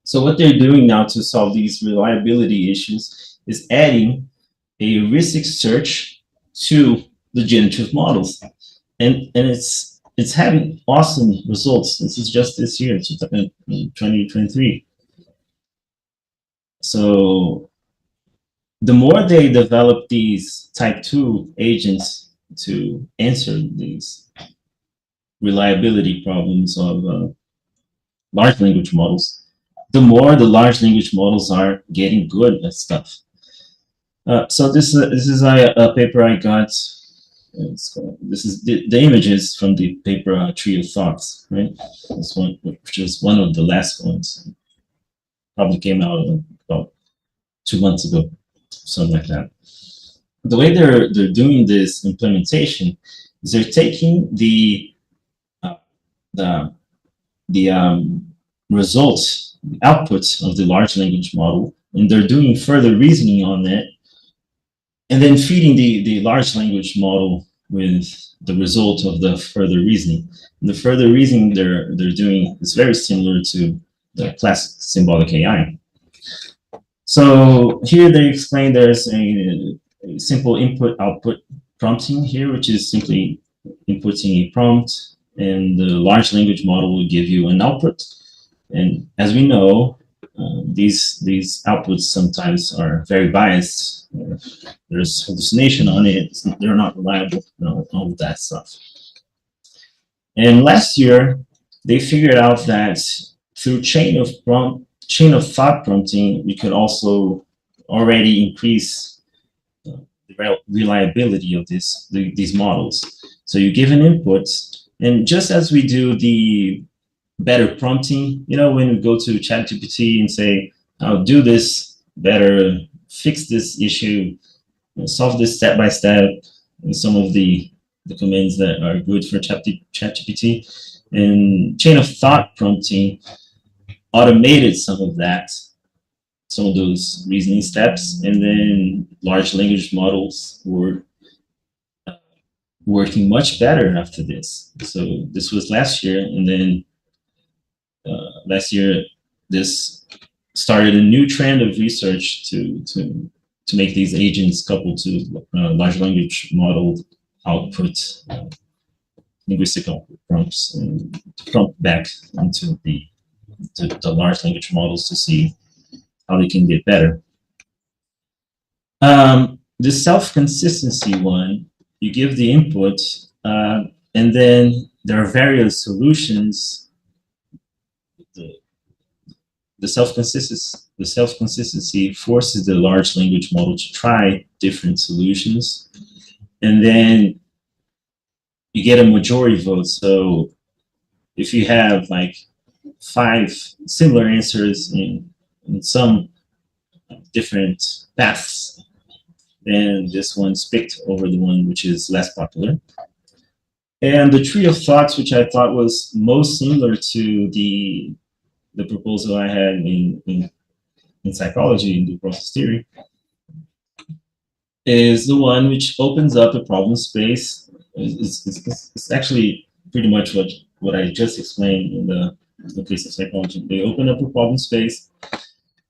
So what they're doing now to solve these reliability issues is adding a heuristic search to the generative models. And it's having awesome results. This is just this year, 2023. So the more they develop these type 2 agents to answer these reliability problems of large language models, the more the large language models are getting good at stuff. So this is a paper I got. This is the images from the paper Tree of Thoughts, right? This one, which is one of the last ones, probably came out about 2 months ago, something like that. The way they're doing this implementation is they're taking the results, the outputs of the large language model, and they're doing further reasoning on it, and then feeding the large language model with the result of the further reasoning. And the further reasoning they're doing is very similar to the classic symbolic AI. So here they explain there's a simple input-output prompting here, which is simply inputting a prompt, and the large language model will give you an output. And as we know, these outputs sometimes are very biased. There's hallucination on it. They're not reliable, all of that stuff. And last year, they figured out that through chain of thought prompting, we could also already increase the reliability of these models. So you give an input, and just as we do the better prompting, when we go to ChatGPT and say, "I'll do this better, fix this issue, solve this step by step," and some of the commands that are good for ChatGPT, and chain of thought prompting automated some of those reasoning steps, and then large language models were working much better after this. So this was last year, and then last year this started a new trend of research to make these agents coupled to large language model output, linguistic output prompts, and to prompt back into the large language models to see how they can get better. The self-consistency one, you give the input, and then there are various solutions. The self-consistency forces the large language model to try different solutions, and then you get a majority vote. So if you have like 5 similar answers in some different paths, then this one's picked over the one which is less popular. And the tree of thoughts, which I thought was most similar to the proposal I had in psychology, in dual process theory, is the one which opens up a problem space. It's actually pretty much what I just explained in the case of psychology. They open up a problem space,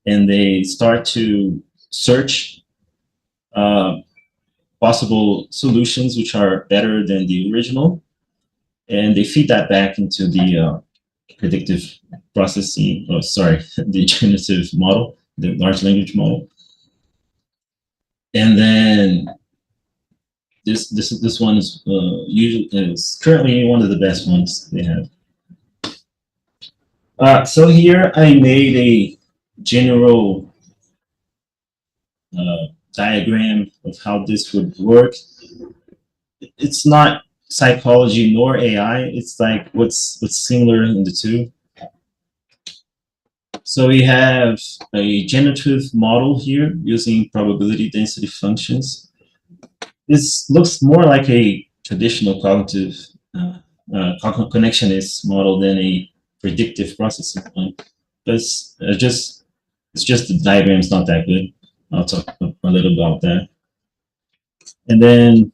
and they start to search possible solutions which are better than the original, and they feed that back into the predictive processing, the generative model, the large language model. And then this one is currently one of the best ones they have. So here I made a general diagram of how this would work. It's not psychology nor AI. It's like what's similar in the two. So we have a generative model here using probability density functions. This looks more like a traditional cognitive connectionist model than a predictive processing one. But it's just the diagram's not that good. I'll talk a little about that. And then,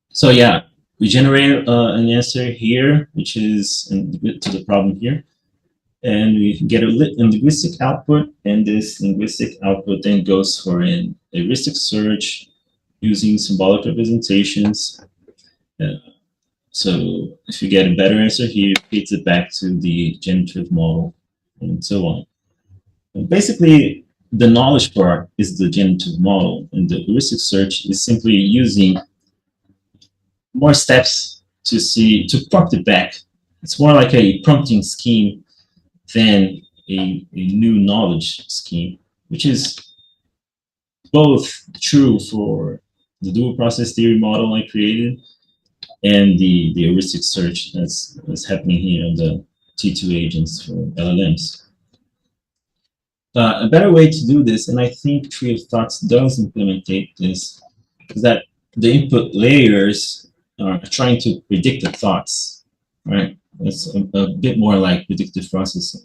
so yeah, we generate an answer here, which is to the problem here. And we get a linguistic output, and this linguistic output then goes for an heuristic search using symbolic representations. So if you get a better answer here, it feeds it back to the generative model, and so on. And basically, the knowledge part is the generative model, and the heuristic search is simply using more steps to prompt it back. It's more like a prompting scheme than a new knowledge scheme, which is both true for the dual process theory model I created and the heuristic search that's happening here on the T2 agents for LLMs. A better way to do this, and I think Tree of Thoughts does implement this, is that the input layers are trying to predict the thoughts, right? It's a bit more like predictive processing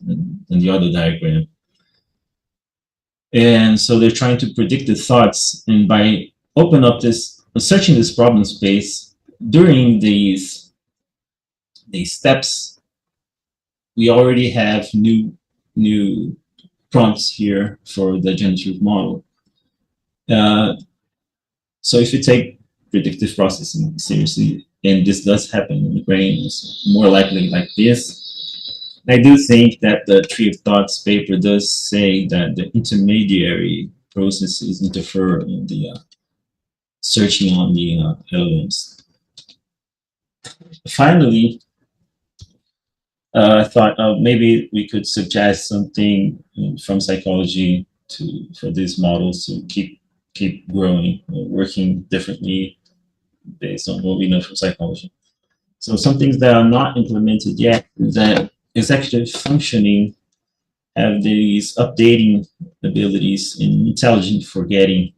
than the other diagram. And so they're trying to predict the thoughts, and by searching this problem space during these steps, we already have new prompts here for the generative model. So if you take predictive processing seriously, and this does happen in the brain, it's more likely like this. I do think that the Tree of Thoughts paper does say that the intermediary processes interfere in the searching on the LLMs. Finally, I thought maybe we could suggest something from psychology for these models to keep growing, working differently based on what we know from psychology. So some things that are not implemented yet is that executive functioning have these updating abilities in intelligent forgetting,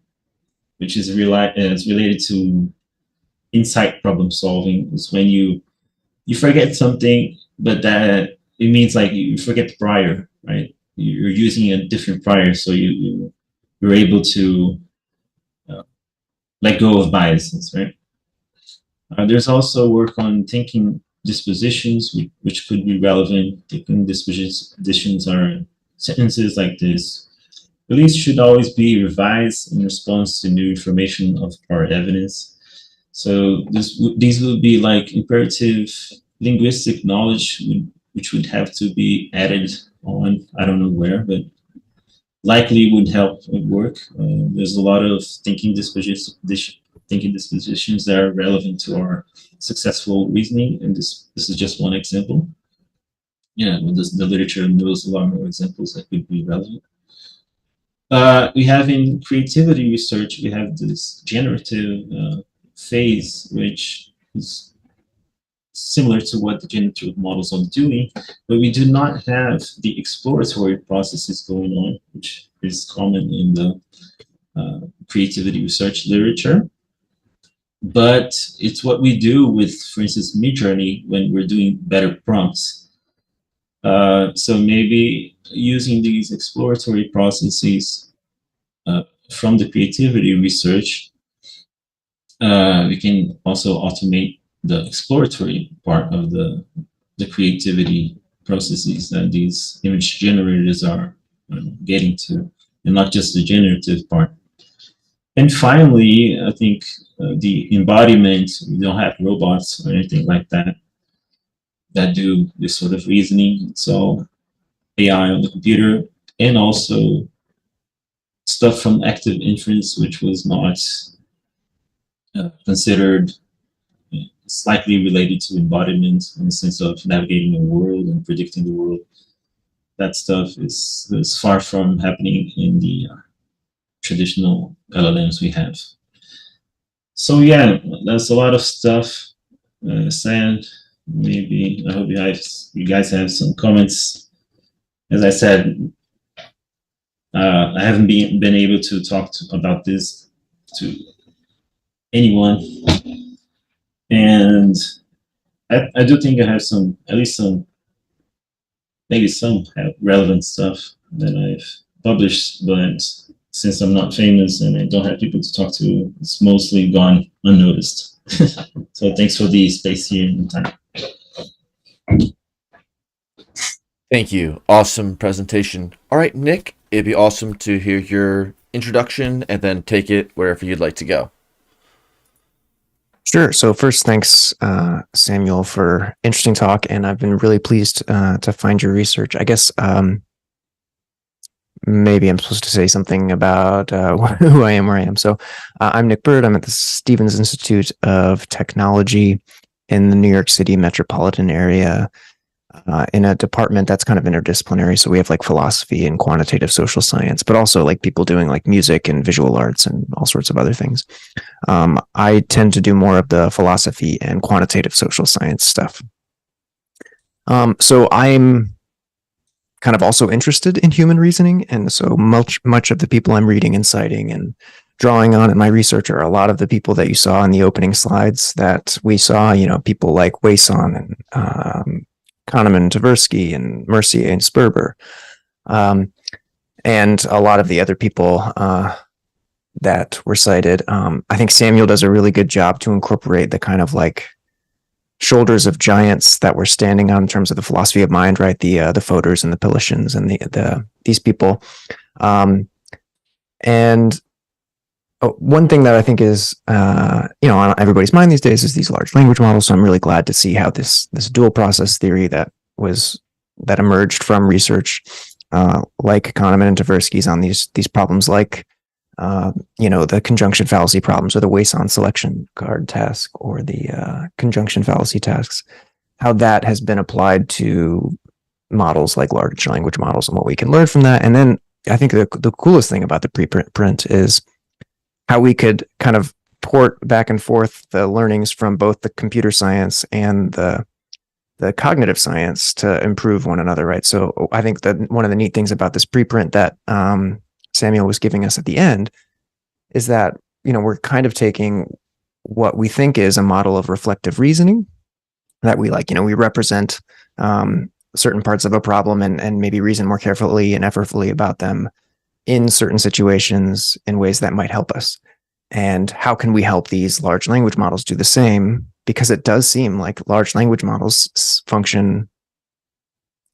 which is related to insight problem solving. It's when you forget something, but that it means like you forget the prior, right? You're using a different prior, so you're able to let go of biases, right? There's also work on thinking dispositions, which could be relevant. Thinking dispositions are sentences like this. Beliefs should always be revised in response to new information of our evidence. So these would be like imperative linguistic knowledge, which would have to be added on, I don't know where, but likely would help work. There's a lot of thinking dispositions that are relevant to our successful reasoning, and this is just one example. Yeah, the literature knows a lot more examples that could be relevant. We have in creativity research, we have this generative phase, which is similar to what the generative models are doing, but we do not have the exploratory processes going on, which is common in the creativity research literature. But it's what we do with, for instance, Midjourney when we're doing better prompts. So maybe using these exploratory processes from the creativity research, we can also automate the exploratory part of the creativity processes that these image generators are getting to, and not just the generative part. And finally, I think the embodiment, we don't have robots or anything like that do this sort of reasoning. So AI on the computer, and also stuff from active inference, which was not considered slightly related to embodiment in the sense of navigating the world and predicting the world. that stuff is far from happening in the traditional LLMs we have. So yeah, that's a lot of stuff. Said, maybe I hope you guys have some comments. As I said, I haven't been able to talk about this to anyone, and I do think I have some, at least some, maybe some relevant stuff that I've published, but since I'm not famous and I don't have people to talk to, it's mostly gone unnoticed. So thanks for the space here and time. Thank you. Awesome presentation. All right, Nick, it'd be awesome to hear your introduction and then take it wherever you'd like to go. Sure. So first, thanks, Samuel, for interesting talk, and I've been really pleased to find your research. I guess maybe I'm supposed to say something about who I am, where I am. So I'm Nick Bird. I'm at the Stevens Institute of Technology in the New York City metropolitan area, in a department that's kind of interdisciplinary. So we have like philosophy and quantitative social science, but also like people doing like music and visual arts and all sorts of other things. I tend to do more of the philosophy and quantitative social science stuff. So I'm kind of also interested in human reasoning. And so much of the people I'm reading and citing and drawing on in my research are a lot of the people that you saw in the opening slides that we saw, people like Wason and Kahneman, Tversky, and Mercier and Sperber, and a lot of the other people that were cited. I think Samuel does a really good job to incorporate the kind of like shoulders of giants that we're standing on in terms of the philosophy of mind, right? The Fodors and the Pilishins and these people. And one thing that I think is, on everybody's mind these days is these large language models. So I'm really glad to see how this dual process theory that emerged from research, like Kahneman and Tversky's on these problems, like the conjunction fallacy problems, or the Wason selection card task, or the conjunction fallacy tasks, how that has been applied to models like large language models and what we can learn from that. And then I think the coolest thing about the preprint is how we could kind of port back and forth the learnings from both the computer science and the cognitive science to improve one another, right? So I think that one of the neat things about this preprint that Samuel was giving us at the end is that, we're kind of taking what we think is a model of reflective reasoning that we like, we represent certain parts of a problem and maybe reason more carefully and effortfully about them in certain situations in ways that might help us. And how can we help these large language models do the same? Because it does seem like large language models function,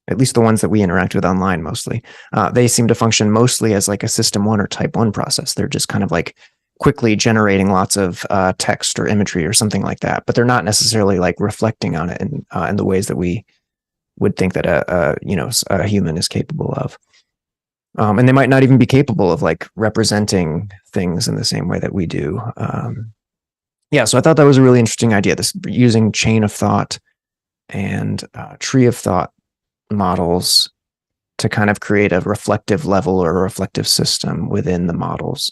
at least the ones that we interact with online mostly, they seem to function mostly as like a system 1 or type 1 process. They're just kind of like quickly generating lots of text or imagery or something like that, but they're not necessarily like reflecting on it in the ways that we would think that a human is capable of. And they might not even be capable of like representing things in the same way that we do. So I thought that was a really interesting idea, this using chain of thought and tree of thought models to kind of create a reflective level or a reflective system within the models.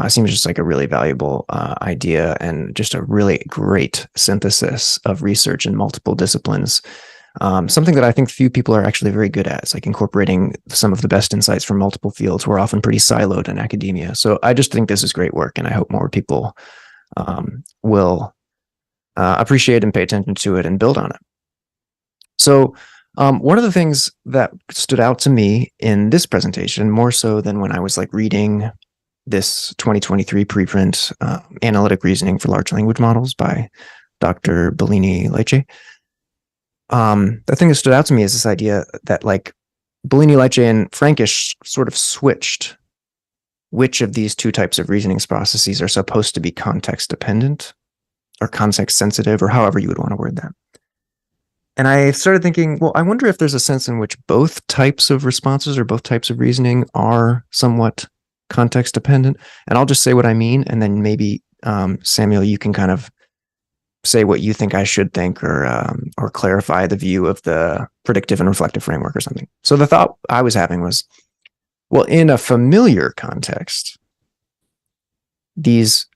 Seems just like a really valuable idea, and just a really great synthesis of research in multiple disciplines. Something that I think few people are actually very good at is like incorporating some of the best insights from multiple fields. We're often pretty siloed in academia. So I just think this is great work, and I hope more people will appreciate and pay attention to it and build on it. So one of the things that stood out to me in this presentation, more so than when I was like reading this 2023 preprint, Analytic Reasoning for Large Language Models by Dr. Bellini-Leite, the thing that stood out to me is this idea that like Bellini-Leite and Frankish sort of switched which of these two types of reasoning processes are supposed to be context dependent or context sensitive, or however you would want to word that. And I started thinking, well, I wonder if there's a sense in which both types of responses or both types of reasoning are somewhat context dependent. And I'll just say what I mean, and then maybe Samuel, you can kind of say what you think I should think, or clarify the view of the predictive and reflective framework or something. So the thought I was having was, well, in a familiar context, these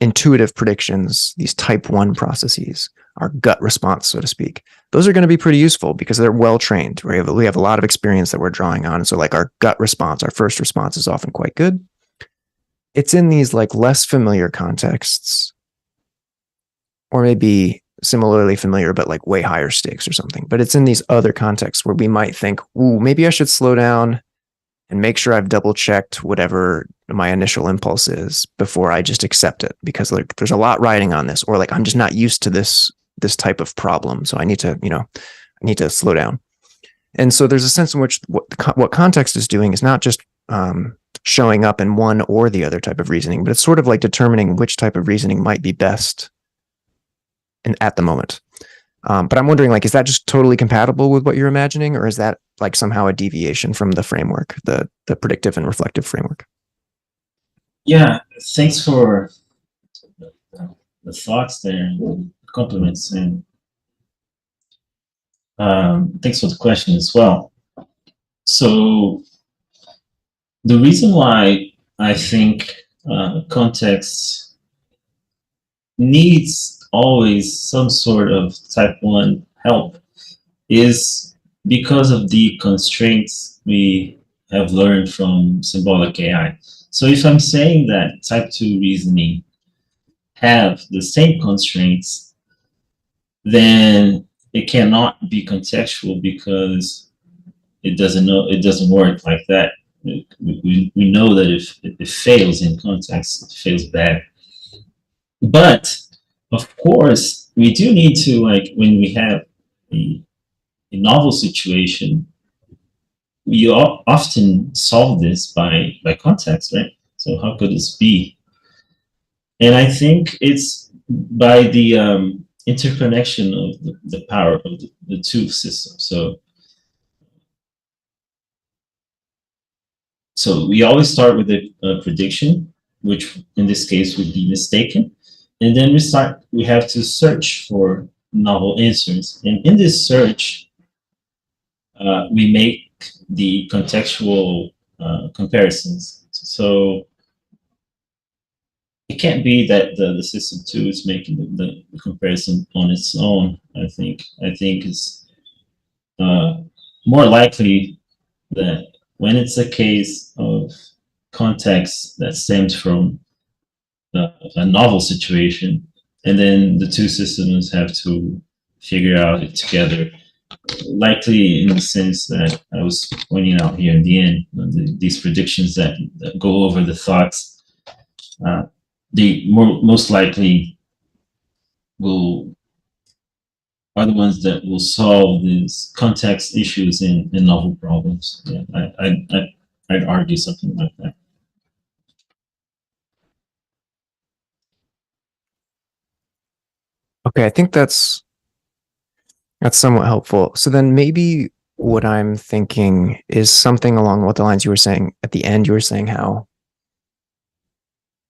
intuitive predictions, these type 1 processes, our gut response, so to speak, those are going to be pretty useful because they're well trained. We have a lot of experience that we're drawing on. And so like our gut response, our first response is often quite good. It's in these like less familiar contexts, or maybe similarly familiar, but like way higher stakes or something. But it's in these other contexts where we might think, ooh, maybe I should slow down and make sure I've double checked whatever my initial impulse is before I just accept it, because like there's a lot riding on this, or like I'm just not used to this type of problem. So I need to slow down. And so there's a sense in which what context is doing is not just showing up in one or the other type of reasoning, but it's sort of like determining which type of reasoning might be best at the moment. But I'm wondering, like, is that just totally compatible with what you're imagining, or is that like somehow a deviation from the framework, the predictive and reflective framework? Yeah, thanks for the thoughts there, compliments, and thanks for the question as well. So the reason why I think context needs always some sort of type 1 help is because of the constraints we have learned from symbolic AI. So if I'm saying that type 2 reasoning have the same constraints, then it cannot be contextual because it doesn't work like that. We know that if it fails in context, it fails bad. But of course, we do need to, like, when we have a novel situation, we often solve this by context, right? So how could this be? And I think it's by the interconnection of the power of the two systems. So we always start with a prediction, which in this case would be mistaken. And then we have to search for novel answers. And in this search, we make the contextual comparisons. So it can't be that the system 2 is making the comparison on its own. I think it's more likely that when it's a case of context that stems from a novel situation, and then the two systems have to figure out it together, likely in the sense that I was pointing out here in the end, these predictions that go over the thoughts, they most likely are the ones that will solve these context issues in novel problems. Yeah, I'd argue something like that. Okay, I think that's somewhat helpful. So then maybe what I'm thinking is something along what the lines you were saying at the end. You were saying how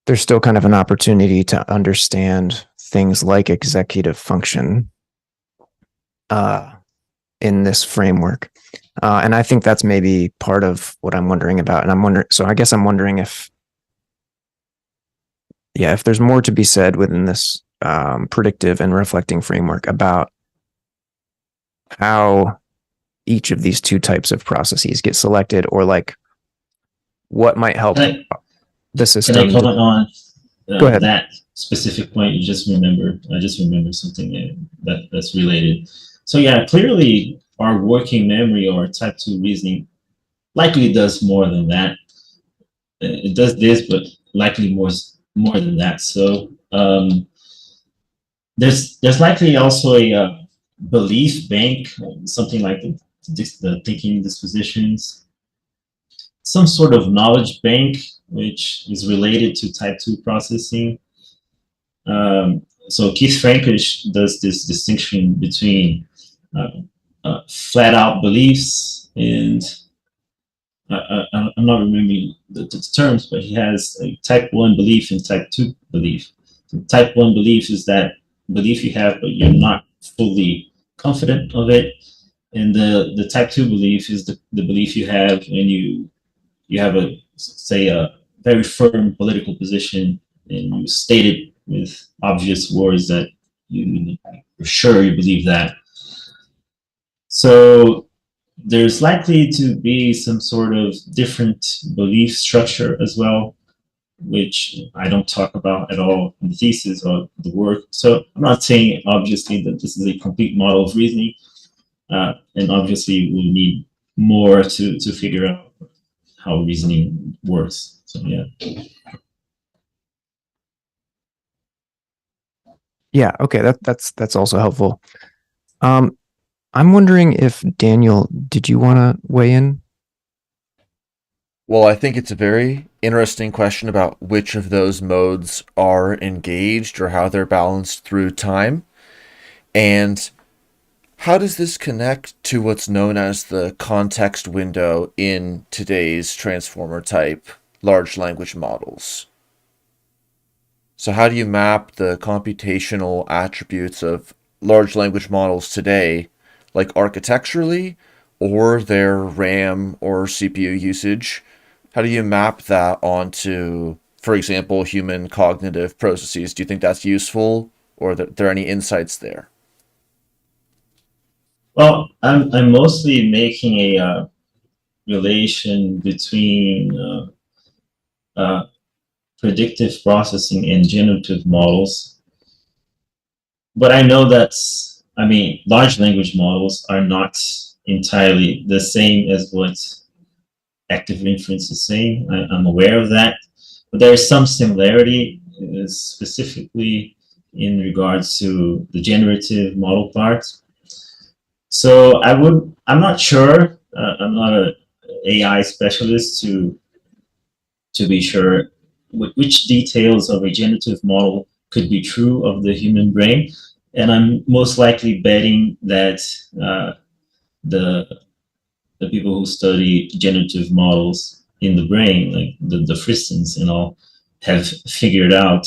there's still kind of an opportunity to understand things like executive function in this framework. And I think that's maybe part of what I'm wondering about. And I guess I'm wondering if there's more to be said within this predictive and reflecting framework about how each of these two types of processes get selected, or like what might help the system. Can I comment on Go ahead. that specific point you just remembered? I just remembered something that's related. So yeah, clearly our working memory or type 2 reasoning likely does more than that. It does this, but likely more than that. So there's likely also a belief bank, something like the thinking dispositions, some sort of knowledge bank, which is related to type 2 processing. So Keith Frankish does this distinction between flat out beliefs and I'm not remembering the terms, but he has a type 1 belief and type 2 belief. So type 1 belief is that belief you have, but you're not fully confident of it. And the type 2 belief is the belief you have when you have a, say, a very firm political position and you state it with obvious words that you're sure you believe that. So there's likely to be some sort of different belief structure as well, which I don't talk about at all in the thesis or the work. So I'm not saying, obviously, that this is a complete model of reasoning, and obviously we'll need more to figure out how reasoning works. So yeah. Yeah, okay, that's also helpful. I'm wondering if Daniel, did you want to weigh in? Well, I think it's a very interesting question about which of those modes are engaged or how they're balanced through time. And how does this connect to what's known as the context window in today's transformer type large language models? So how do you map the computational attributes of large language models today, like architecturally, or their RAM or CPU usage? How do you map that onto, for example, human cognitive processes? Do you think that's useful, or are there any insights there? Well, I'm mostly making a relation between predictive processing and generative models. But I know that, I mean, large language models are not entirely the same as what active inference is saying. I'm aware of that. But there is some similarity, specifically in regards to the generative model part. So I'm not sure, I'm not an AI specialist to be sure which details of a generative model could be true of the human brain. And I'm most likely betting that the the people who study generative models in the brain, like the Fristons and all, have figured out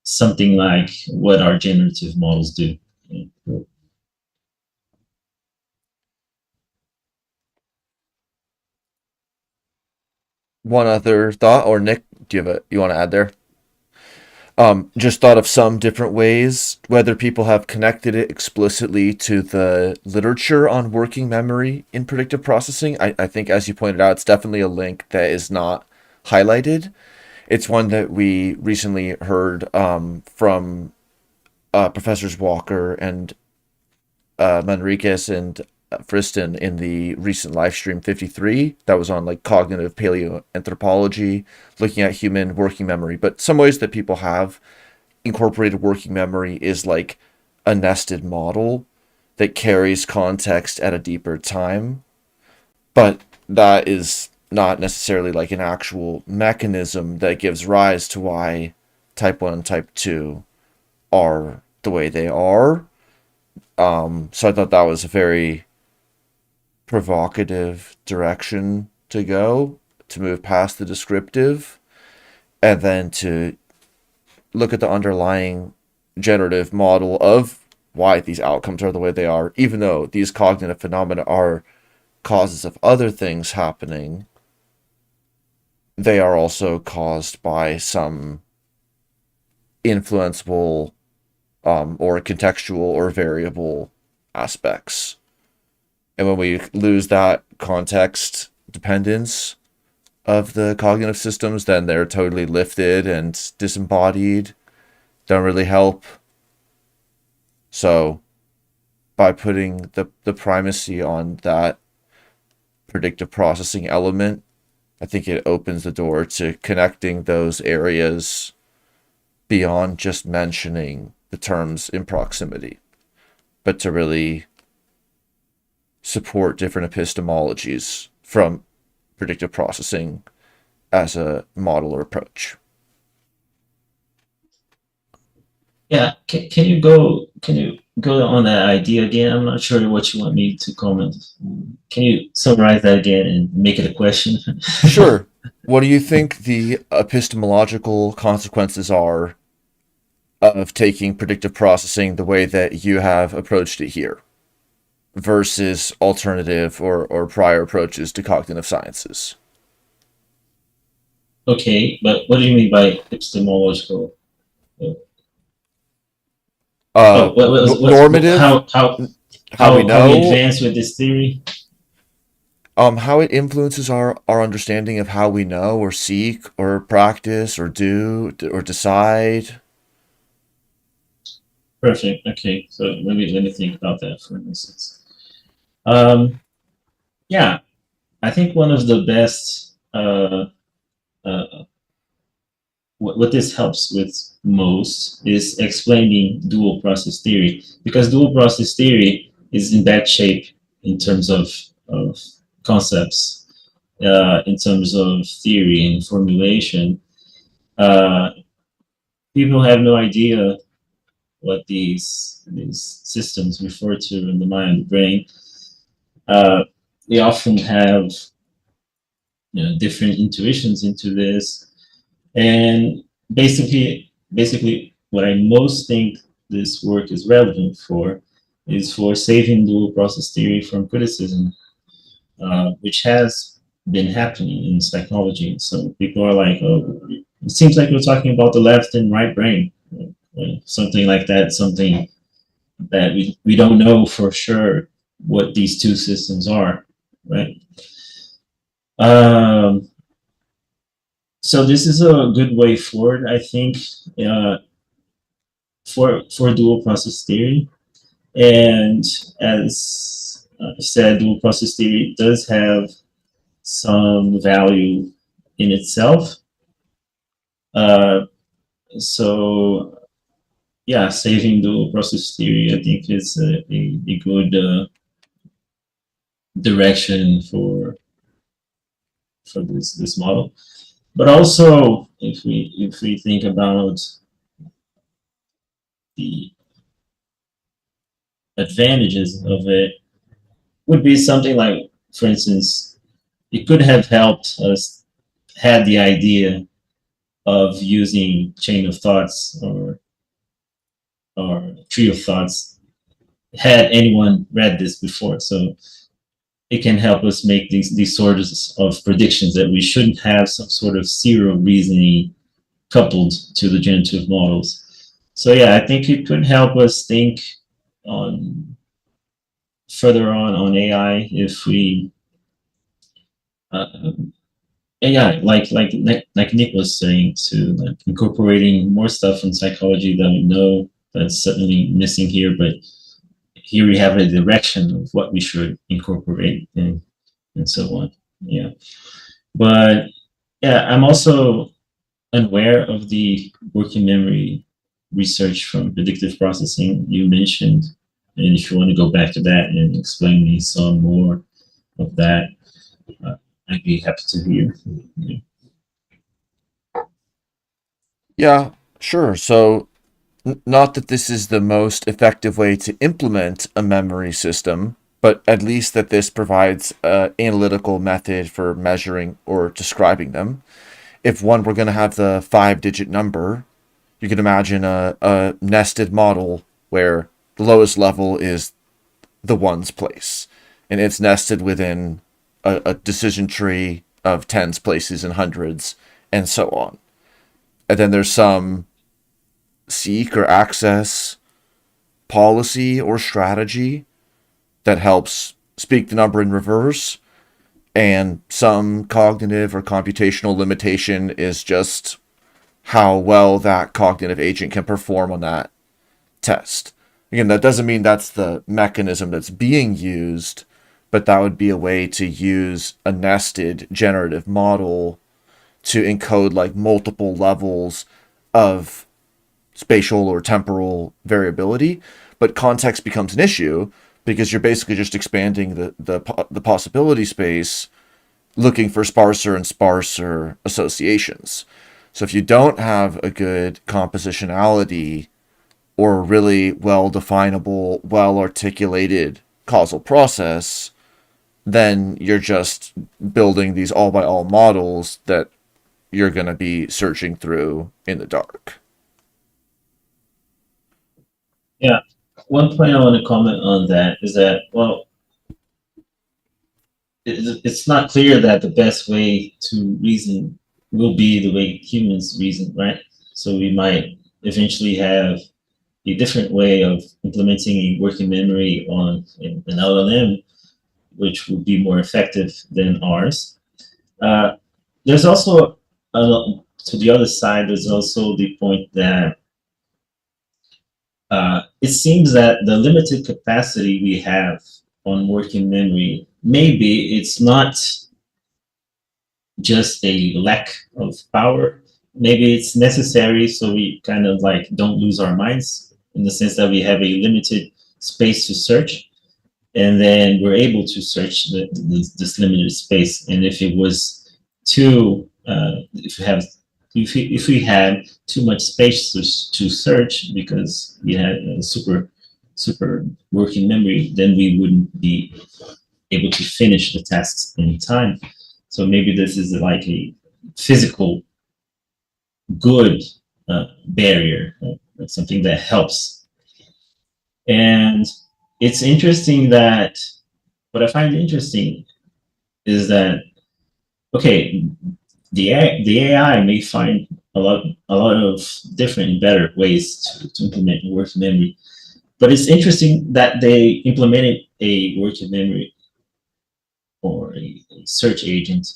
something like what our generative models do. One other thought, or Nick, do you want to add there? Just thought of some different ways, whether people have connected it explicitly to the literature on working memory in predictive processing. I think, as you pointed out, it's definitely a link that is not highlighted. It's one that we recently heard from Professors Walker and Manriquez and Friston in the recent live stream 53 that was on like cognitive paleoanthropology, looking at human working memory. But some ways that people have incorporated working memory is like a nested model that carries context at a deeper time. But that is not necessarily like an actual mechanism that gives rise to why type 1 and type 2 are the way they are. So I thought that was a very provocative direction to go, to move past the descriptive and then to look at the underlying generative model of why these outcomes are the way they are, even though these cognitive phenomena are causes of other things happening. They are also caused by some influenceable or contextual or variable aspects. And when we lose that context dependence of the cognitive systems, then they're totally lifted and disembodied, don't really help. So by putting the primacy on that predictive processing element, I think it opens the door to connecting those areas beyond just mentioning the terms in proximity, but to really support different epistemologies from predictive processing as a model or approach. Yeah, can you go on that idea again? I'm not sure what you want me to comment. Can you summarize that again and make it a question? Sure. What do you think the epistemological consequences are of taking predictive processing the way that you have approached it here? versus alternative or prior approaches to cognitive sciences. Okay, but what do you mean by epistemological? Normative, how we how we know, advance with this theory? how it influences our understanding of how we know or seek or practice or do or decide. Perfect. Okay, so let me think about that for an instance. Um, yeah, I think one of the best uh, what this helps with most is explaining dual process theory, because dual process theory is in bad shape in terms of concepts, in terms of theory and formulation. Uh, People have no idea what these systems refer to in the mind and the brain. Uh, they often have, you know, different intuitions into this, and basically, what I most think this work is relevant for is for saving dual process theory from criticism, which has been happening in psychology. So people are like, "Oh, it seems like we're talking about the left and right brain," something like that, something that we don't know for sure what these two systems are, right? Um, so this is a good way forward, I think, uh, for dual process theory. And as I said, dual process theory does have some value in itself. Uh, so yeah, saving dual process theory, I think, is a good direction for this model. But also, if we think about the advantages of it, would be something like, for instance, it could have helped us had the idea of using chain of thoughts or tree of thoughts had anyone read this before. So it can help us make these sorts of predictions that we shouldn't have some sort of zero reasoning coupled to the generative models. So yeah, I think it could help us think on further on AI if we AI, like Nick was saying, to like incorporating more stuff in psychology that we know that's certainly missing here, but here we have a direction of what we should incorporate and so on. Yeah. But yeah, I'm also unaware of the working memory research from predictive processing you mentioned. And if you want to go back to that and explain me some more of that, uh, I'd be happy to hear. Yeah. Yeah, sure. So, not that this is the most effective way to implement a memory system, but at least that this provides an analytical method for measuring or describing them. If one were going to have the 5-digit number, you can imagine a nested model where the lowest level is the ones place, and it's nested within a decision tree of tens, places, and hundreds, and so on. And then there's some seek or access policy or strategy that helps speak the number in reverse, and some cognitive or computational limitation is just how well that cognitive agent can perform on that test. Again, that doesn't mean that's the mechanism that's being used, but that would be a way to use a nested generative model to encode like multiple levels of spatial or temporal variability. But context becomes an issue because you're basically just expanding the possibility space, looking for sparser and sparser associations. So if you don't have a good compositionality or a really well definable, well articulated causal process, then you're just building these all by all models that you're going to be searching through in the dark. Yeah. One point I want to comment on that is that, well, it's not clear that the best way to reason will be the way humans reason, right? So we might eventually have a different way of implementing a working memory on an LLM, which would be more effective than ours. There's also, to the other side, there's also the point that it seems that the limited capacity we have on working memory, maybe it's not just a lack of power. Maybe it's necessary so we kind of like don't lose our minds in the sense that we have a limited space to search, and then we're able to search this limited space. And if it was too, if we had too much space to search because we had a super working memory, then we wouldn't be able to finish the tasks in time. So maybe this is like a physical good barrier, something that helps. And it's interesting that what I find interesting is that, okay, the AI may find a lot of different better ways to implement working memory, but it's interesting that they implemented a working memory or a search agent,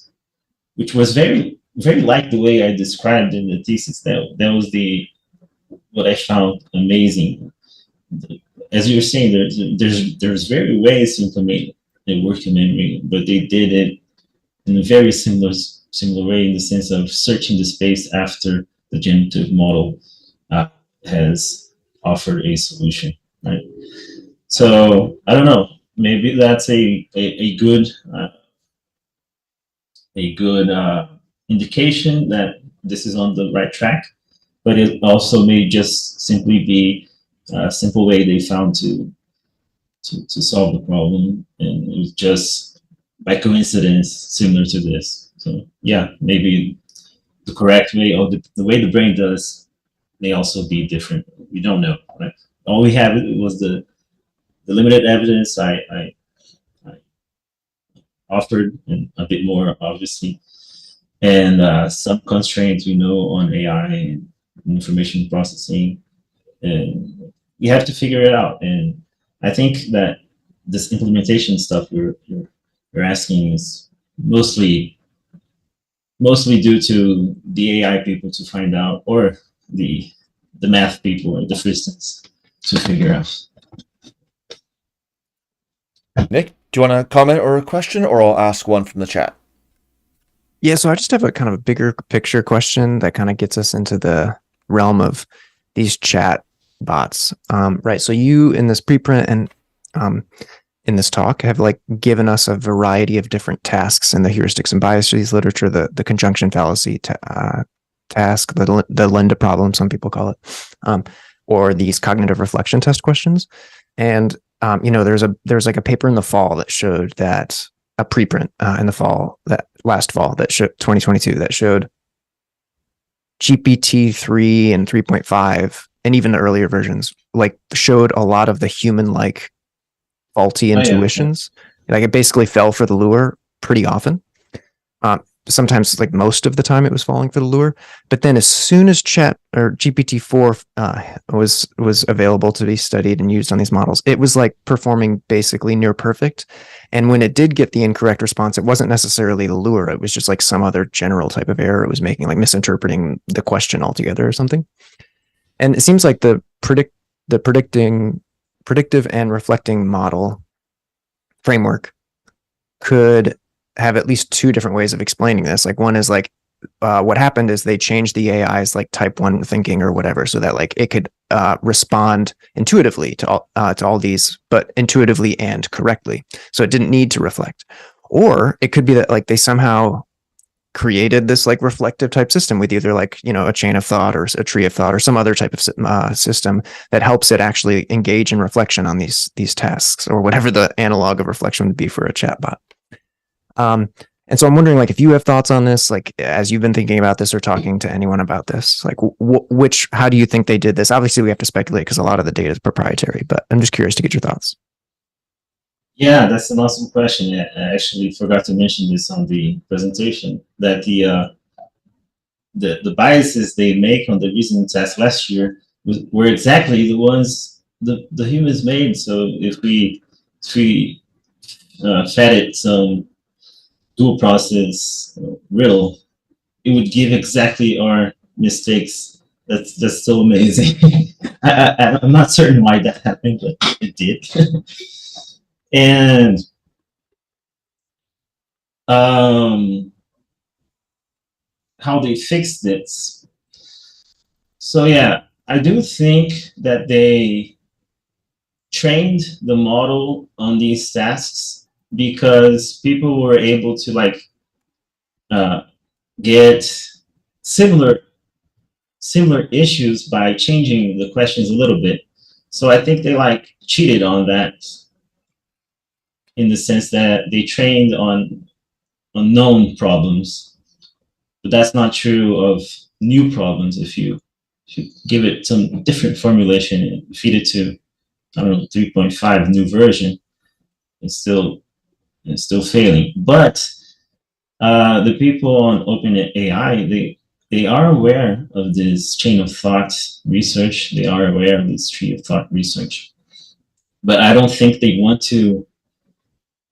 which was very like the way I described in the thesis. That was what I found amazing. As you were saying, there's very ways to implement a working memory, but they did it in a very similar way in the sense of searching the space after the generative model has offered a solution, right? So I don't know. Maybe that's a good indication that this is on the right track, but it also may just simply be a simple way they found to solve the problem, and it was just by coincidence similar to this. So yeah, maybe the correct way or the way the brain does may also be different. We don't know, right? All we have was the limited evidence I offered, and a bit more obviously, and some constraints we know on AI and information processing, and we have to figure it out. And I think that this implementation stuff you're asking is mostly due to the AI people to find out, or the math people or the physicists to figure out. Nick, do you want to comment or a question, or I'll ask one from the chat? Yeah, so I just have a kind of a bigger picture question that kind of gets us into the realm of these chat bots. Right. So you in this preprint and in this talk have like given us a variety of different tasks in the heuristics and biases literature, the conjunction fallacy task, the Lenda problem, some people call it, or these cognitive reflection test questions. And there's like a paper in the fall that showed that a preprint in the fall, that last fall, that showed 2022, that showed GPT-3 and 3.5 and even the earlier versions like showed a lot of the human-like faulty intuitions. Yeah. Like it basically fell for the lure pretty often. Sometimes like most of the time it was falling for the lure, but then as soon as chat or GPT-4 was available to be studied and used on these models, it was like performing basically near perfect. And when it did get the incorrect response, it wasn't necessarily the lure. It was just like some other general type of error it was making, like misinterpreting the question altogether or something. And it seems like the predictive and reflecting model framework could have at least two different ways of explaining this. Like one is like what happened is they changed the AI's like type 1 thinking or whatever, so that like it could respond intuitively to all these, but intuitively and correctly. So it didn't need to reflect. Or it could be that like they somehow created this like reflective type system with either like, a chain of thought or a tree of thought or some other type of system that helps it actually engage in reflection on these tasks, or whatever the analog of reflection would be for a chatbot. And so I'm wondering, like, if you have thoughts on this, like, as you've been thinking about this or talking to anyone about this, like, how do you think they did this? Obviously, we have to speculate because a lot of the data is proprietary, but I'm just curious to get your thoughts. Yeah, that's an awesome question. I actually forgot to mention this on the presentation, that the biases they make on the reasoning test last year were exactly the ones the humans made. So if we fed it some dual process riddle, it would give exactly our mistakes. That's so amazing. I'm not certain why that happened, but it did. And um, how they fixed it. So yeah, I do think that they trained the model on these tasks because people were able to like get similar issues by changing the questions a little bit. So I think they like cheated on that in the sense that they trained on known problems, but that's not true of new problems. If you give it some different formulation and feed it to, I don't know, 3.5 new version, it's still failing. But the people on OpenAI, they are aware of this chain of thought research. They are aware of this tree of thought research. But I don't think they want to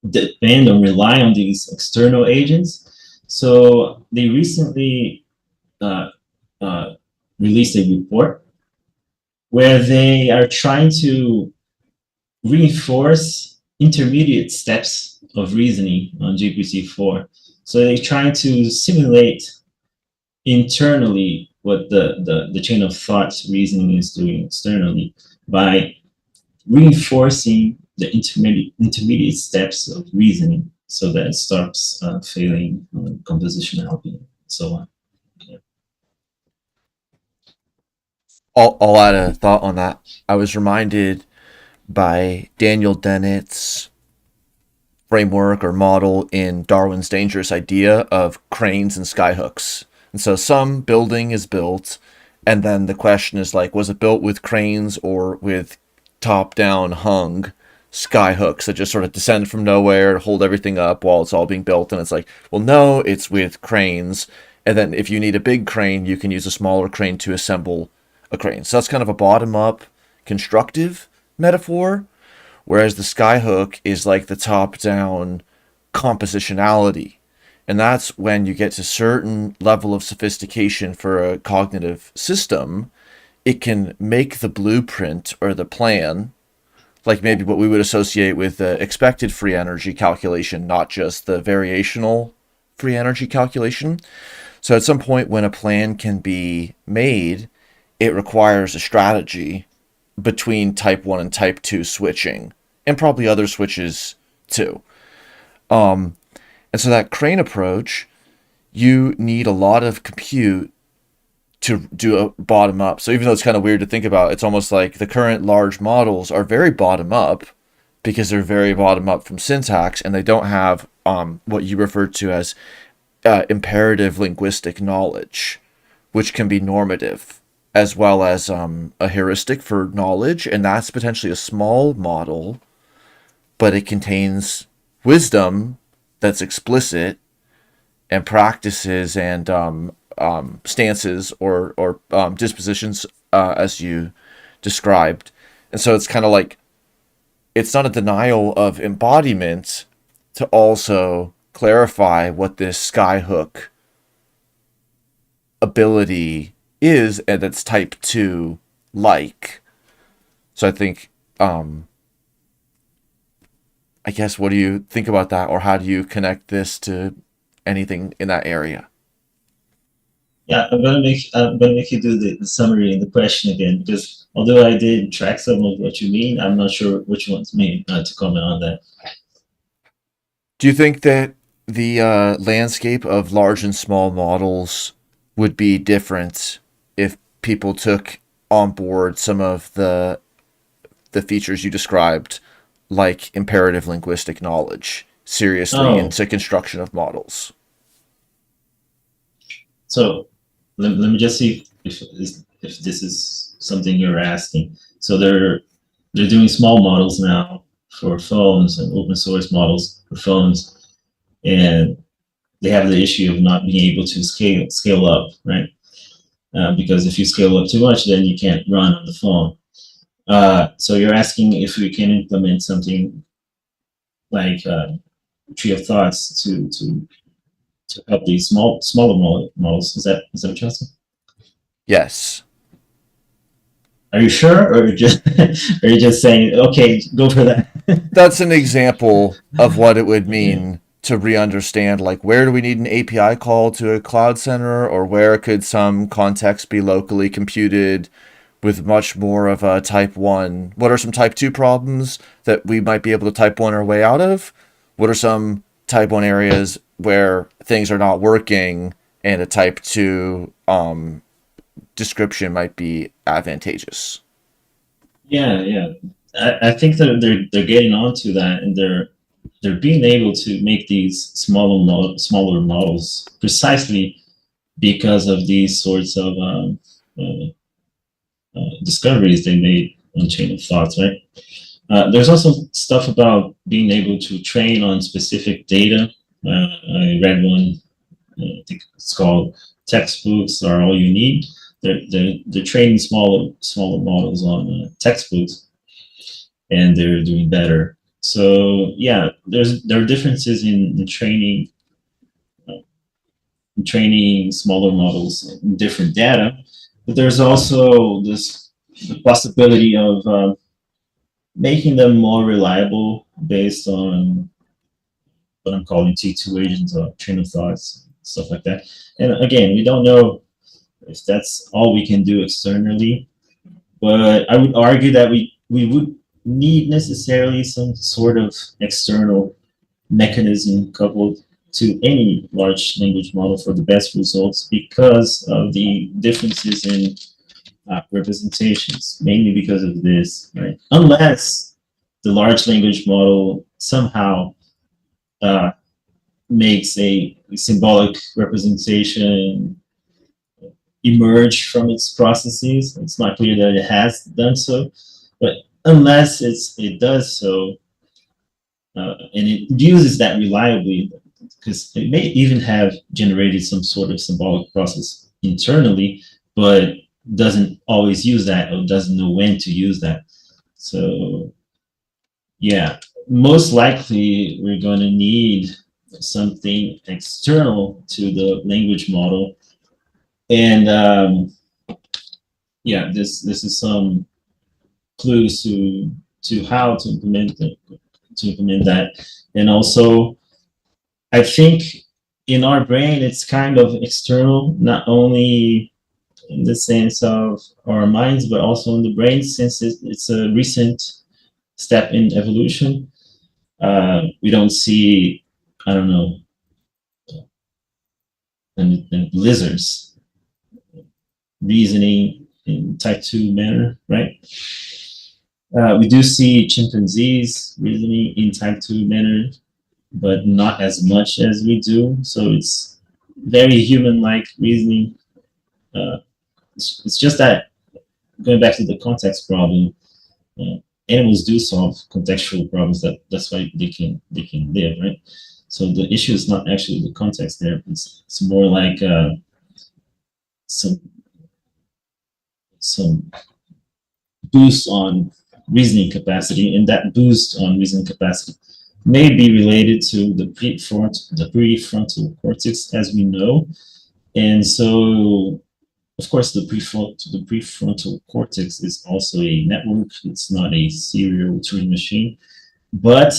depend or rely on these external agents. So they recently uh, uh, released a report where they are trying to reinforce intermediate steps of reasoning on GPT-4. So they're trying to simulate internally what the chain of thought reasoning is doing externally by reinforcing the intermediate steps of reasoning so that it stops failing on compositionality and so on. Yeah. I'll add a thought on that. I was reminded by Daniel Dennett's framework or model in Darwin's Dangerous Idea of cranes and skyhooks. And so some building is built, and then the question is like, was it built with cranes or with top-down hung skyhooks that just sort of descend from nowhere to hold everything up while it's all being built? And it's like, well, no, it's with cranes. And then if you need a big crane, you can use a smaller crane to assemble a crane. So that's kind of a bottom-up constructive metaphor, whereas the skyhook is like the top-down compositionality. And that's when you get to a certain level of sophistication for a cognitive system, it can make the blueprint or the plan, like maybe what we would associate with the expected free energy calculation, not just the variational free energy calculation. So at some point when a plan can be made, it requires a strategy between type 1 and type 2 switching, and probably other switches too. And so that crane approach, you need a lot of compute to do a bottom up. So even though it's kind of weird to think about, it's almost like the current large models are very bottom up because they're very bottom up from syntax, and they don't have what you referred to as imperative linguistic knowledge, which can be normative as well as a heuristic for knowledge. And that's potentially a small model, but it contains wisdom that's explicit and practices and stances or dispositions as you described. And so it's kind of like, it's not a denial of embodiment to also clarify what this skyhook ability is, and it's type 2 like. So I think I guess, what do you think about that, or how do you connect this to anything in that area? Yeah, I'm gonna make you do the summary and the question again, because although I did track some of what you mean, I'm not sure which one's me to comment on that. Do you think that the landscape of large and small models would be different if people took on board some of the features you described, like imperative linguistic knowledge, seriously into construction of models? So let me just see if this is something you're asking. So they're doing small models now, for phones and open source models for phones, and they have the issue of not being able to scale up, right? Because if you scale up too much, then you can't run on the phone. So you're asking if we can implement something like tree of thoughts to help these smaller models. Is that what you're asking? Yes. Are you sure, or are you just saying, okay, go for that? That's an example of what it would mean to re-understand, like, where do we need an API call to a cloud center, or where could some context be locally computed with much more of a type 1? What are some type 2 problems that we might be able to type 1 our way out of? What are some type 1 areas where things are not working and a type 2 description might be advantageous? Yeah. I think that they're getting onto that, and they're being able to make these smaller models precisely because of these sorts of discoveries they made on chain of thoughts, right? There's also stuff about being able to train on specific data. I read one, I think it's called "Textbooks Are All You Need." They're training smaller models on textbooks, and they're doing better. So yeah, there are differences in training smaller models in different data, but there's also the possibility of making them more reliable based on what I'm calling T2 agents or train of thoughts, stuff like that. And again, we don't know if that's all we can do externally, but I would argue that we would need necessarily some sort of external mechanism coupled to any large language model for the best results because of the differences in representations, mainly because of this, right? Unless the large language model somehow makes a symbolic representation emerge from its processes. It's not clear that it has done so, but unless it does so, and it uses that reliably, because it may even have generated some sort of symbolic process internally, but doesn't always use that or doesn't know when to use that. So yeah, most likely we're going to need something external to the language model. And yeah, this is some clues to how to implement that. And also, I think in our brain, it's kind of external, not only in the sense of our minds, but also in the brain, since it's a recent step in evolution. We don't see, I don't know, and lizards reasoning in type 2 manner, right? We do see chimpanzees reasoning in type 2 manner, but not as much as we do. So it's very human-like reasoning. It's just that, going back to the context problem, animals do solve contextual problems. That's why they can live, right? So the issue is not actually the context there. It's more like some boost on reasoning capacity, and that boost on reasoning capacity may be related to the prefrontal cortex, as we know. And so, of course, the prefrontal cortex is also a network. It's not a serial Turing machine. But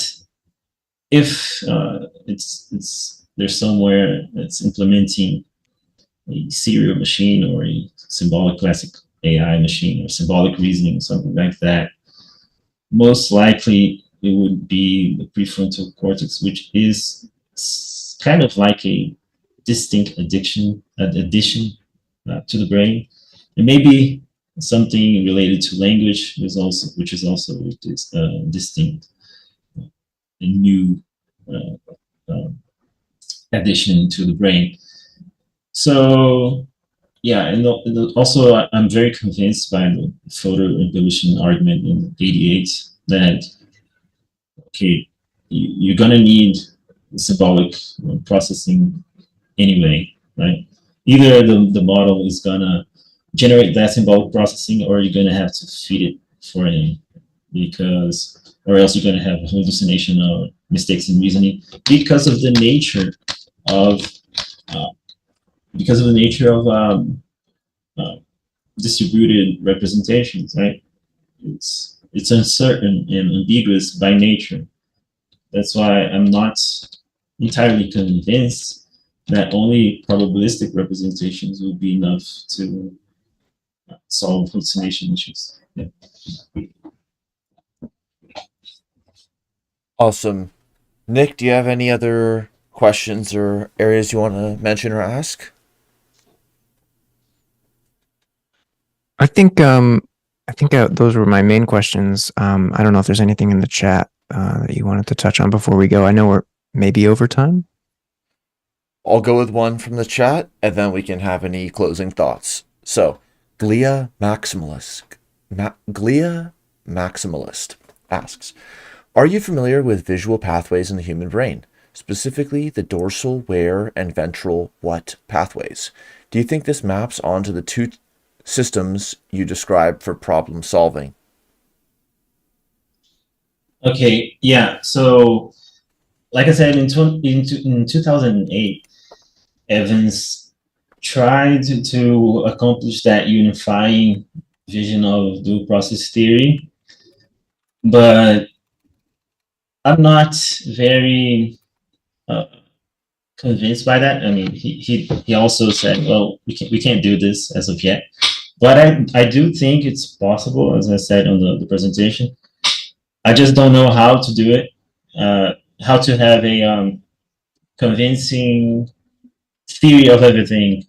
if there's somewhere that's implementing a serial machine or a symbolic classic AI machine or symbolic reasoning or something like that, most likely it would be the prefrontal cortex, which is kind of like a distinct addition to the brain. And maybe something related to language which is also distinct, a new addition to the brain. So yeah, and also I'm very convinced by the photo evolution argument in '88 that okay, you're gonna need symbolic processing anyway, right? Either the model is gonna generate that symbolic processing, or you're gonna have to feed it for him, because, or else you're gonna have hallucination or mistakes in reasoning because of the nature of uh, uh, distributed representations, right? It's uncertain and ambiguous by nature. That's why I'm not entirely convinced that only probabilistic representations will be enough to solve hallucination issues. Yeah. Awesome. Nick, do you have any other questions or areas you want to mention or ask? I think those were my main questions. I don't know if there's anything in the chat that you wanted to touch on before we go. I know we're maybe over time. I'll go with one from the chat, and then we can have any closing thoughts. So, Glia Maximalist asks, are you familiar with visual pathways in the human brain, specifically the dorsal where and ventral what pathways? Do you think this maps onto the two systems you described for problem solving? Okay, yeah. So, like I said, in 2008, Evans tried to accomplish that unifying vision of dual process theory, but I'm not very convinced by that. I mean, he also said, well, we can't do this as of yet. But I do think it's possible, as I said on the presentation. I just don't know how to do it, how to have a convincing theory of everything,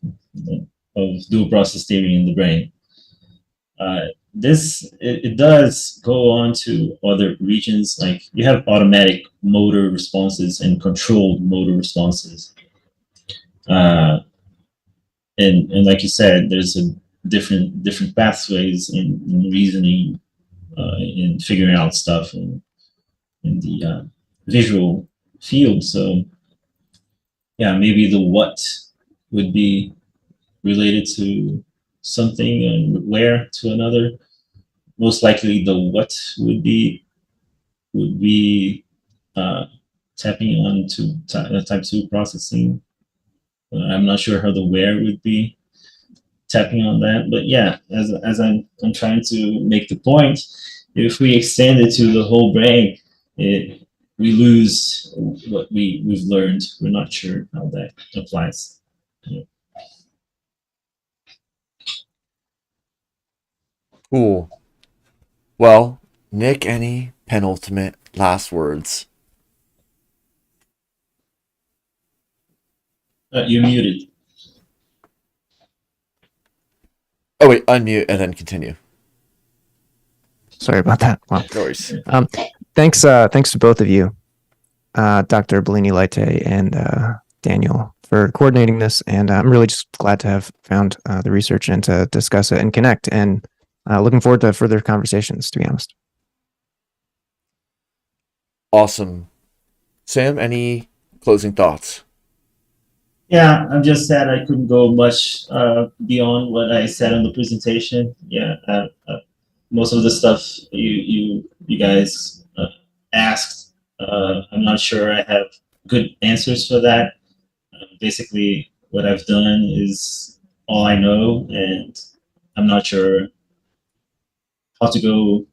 of dual process theory in the brain. It does go on to other regions, like you have automatic motor responses and controlled motor responses. And like you said, there's a different pathways in reasoning, in figuring out stuff in the visual field. So yeah, maybe the what would be related to something and where to another. Most likely the what would be tapping on to type 2 processing. I'm not sure how the where would be tapping on that, but yeah, as I'm trying to make the point, if we extend it to the whole brain, we lose what we've learned. We're not sure how that applies. Yeah. Cool. Well, Nick, any penultimate last words? You're muted. Oh, wait, unmute and then continue. Sorry about that. Wow. No worries. Thanks to both of you, Dr. Bellini-Leite and Daniel, for coordinating this. And I'm really just glad to have found the research and to discuss it and connect. And looking forward to further conversations, to be honest. Awesome. Sam, any closing thoughts? Yeah, I'm just sad I couldn't go much beyond what I said on the presentation. Yeah, most of the stuff you guys asked, I'm not sure I have good answers for that. Basically, what I've done is all I know, and I'm not sure how to go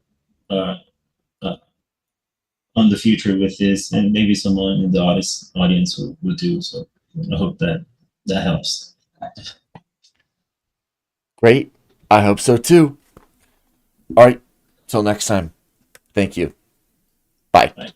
on the future with this, and maybe someone in the audience will do. So I hope that helps. Great. I hope so too. All right. Till next time. Thank you. Bye. Bye.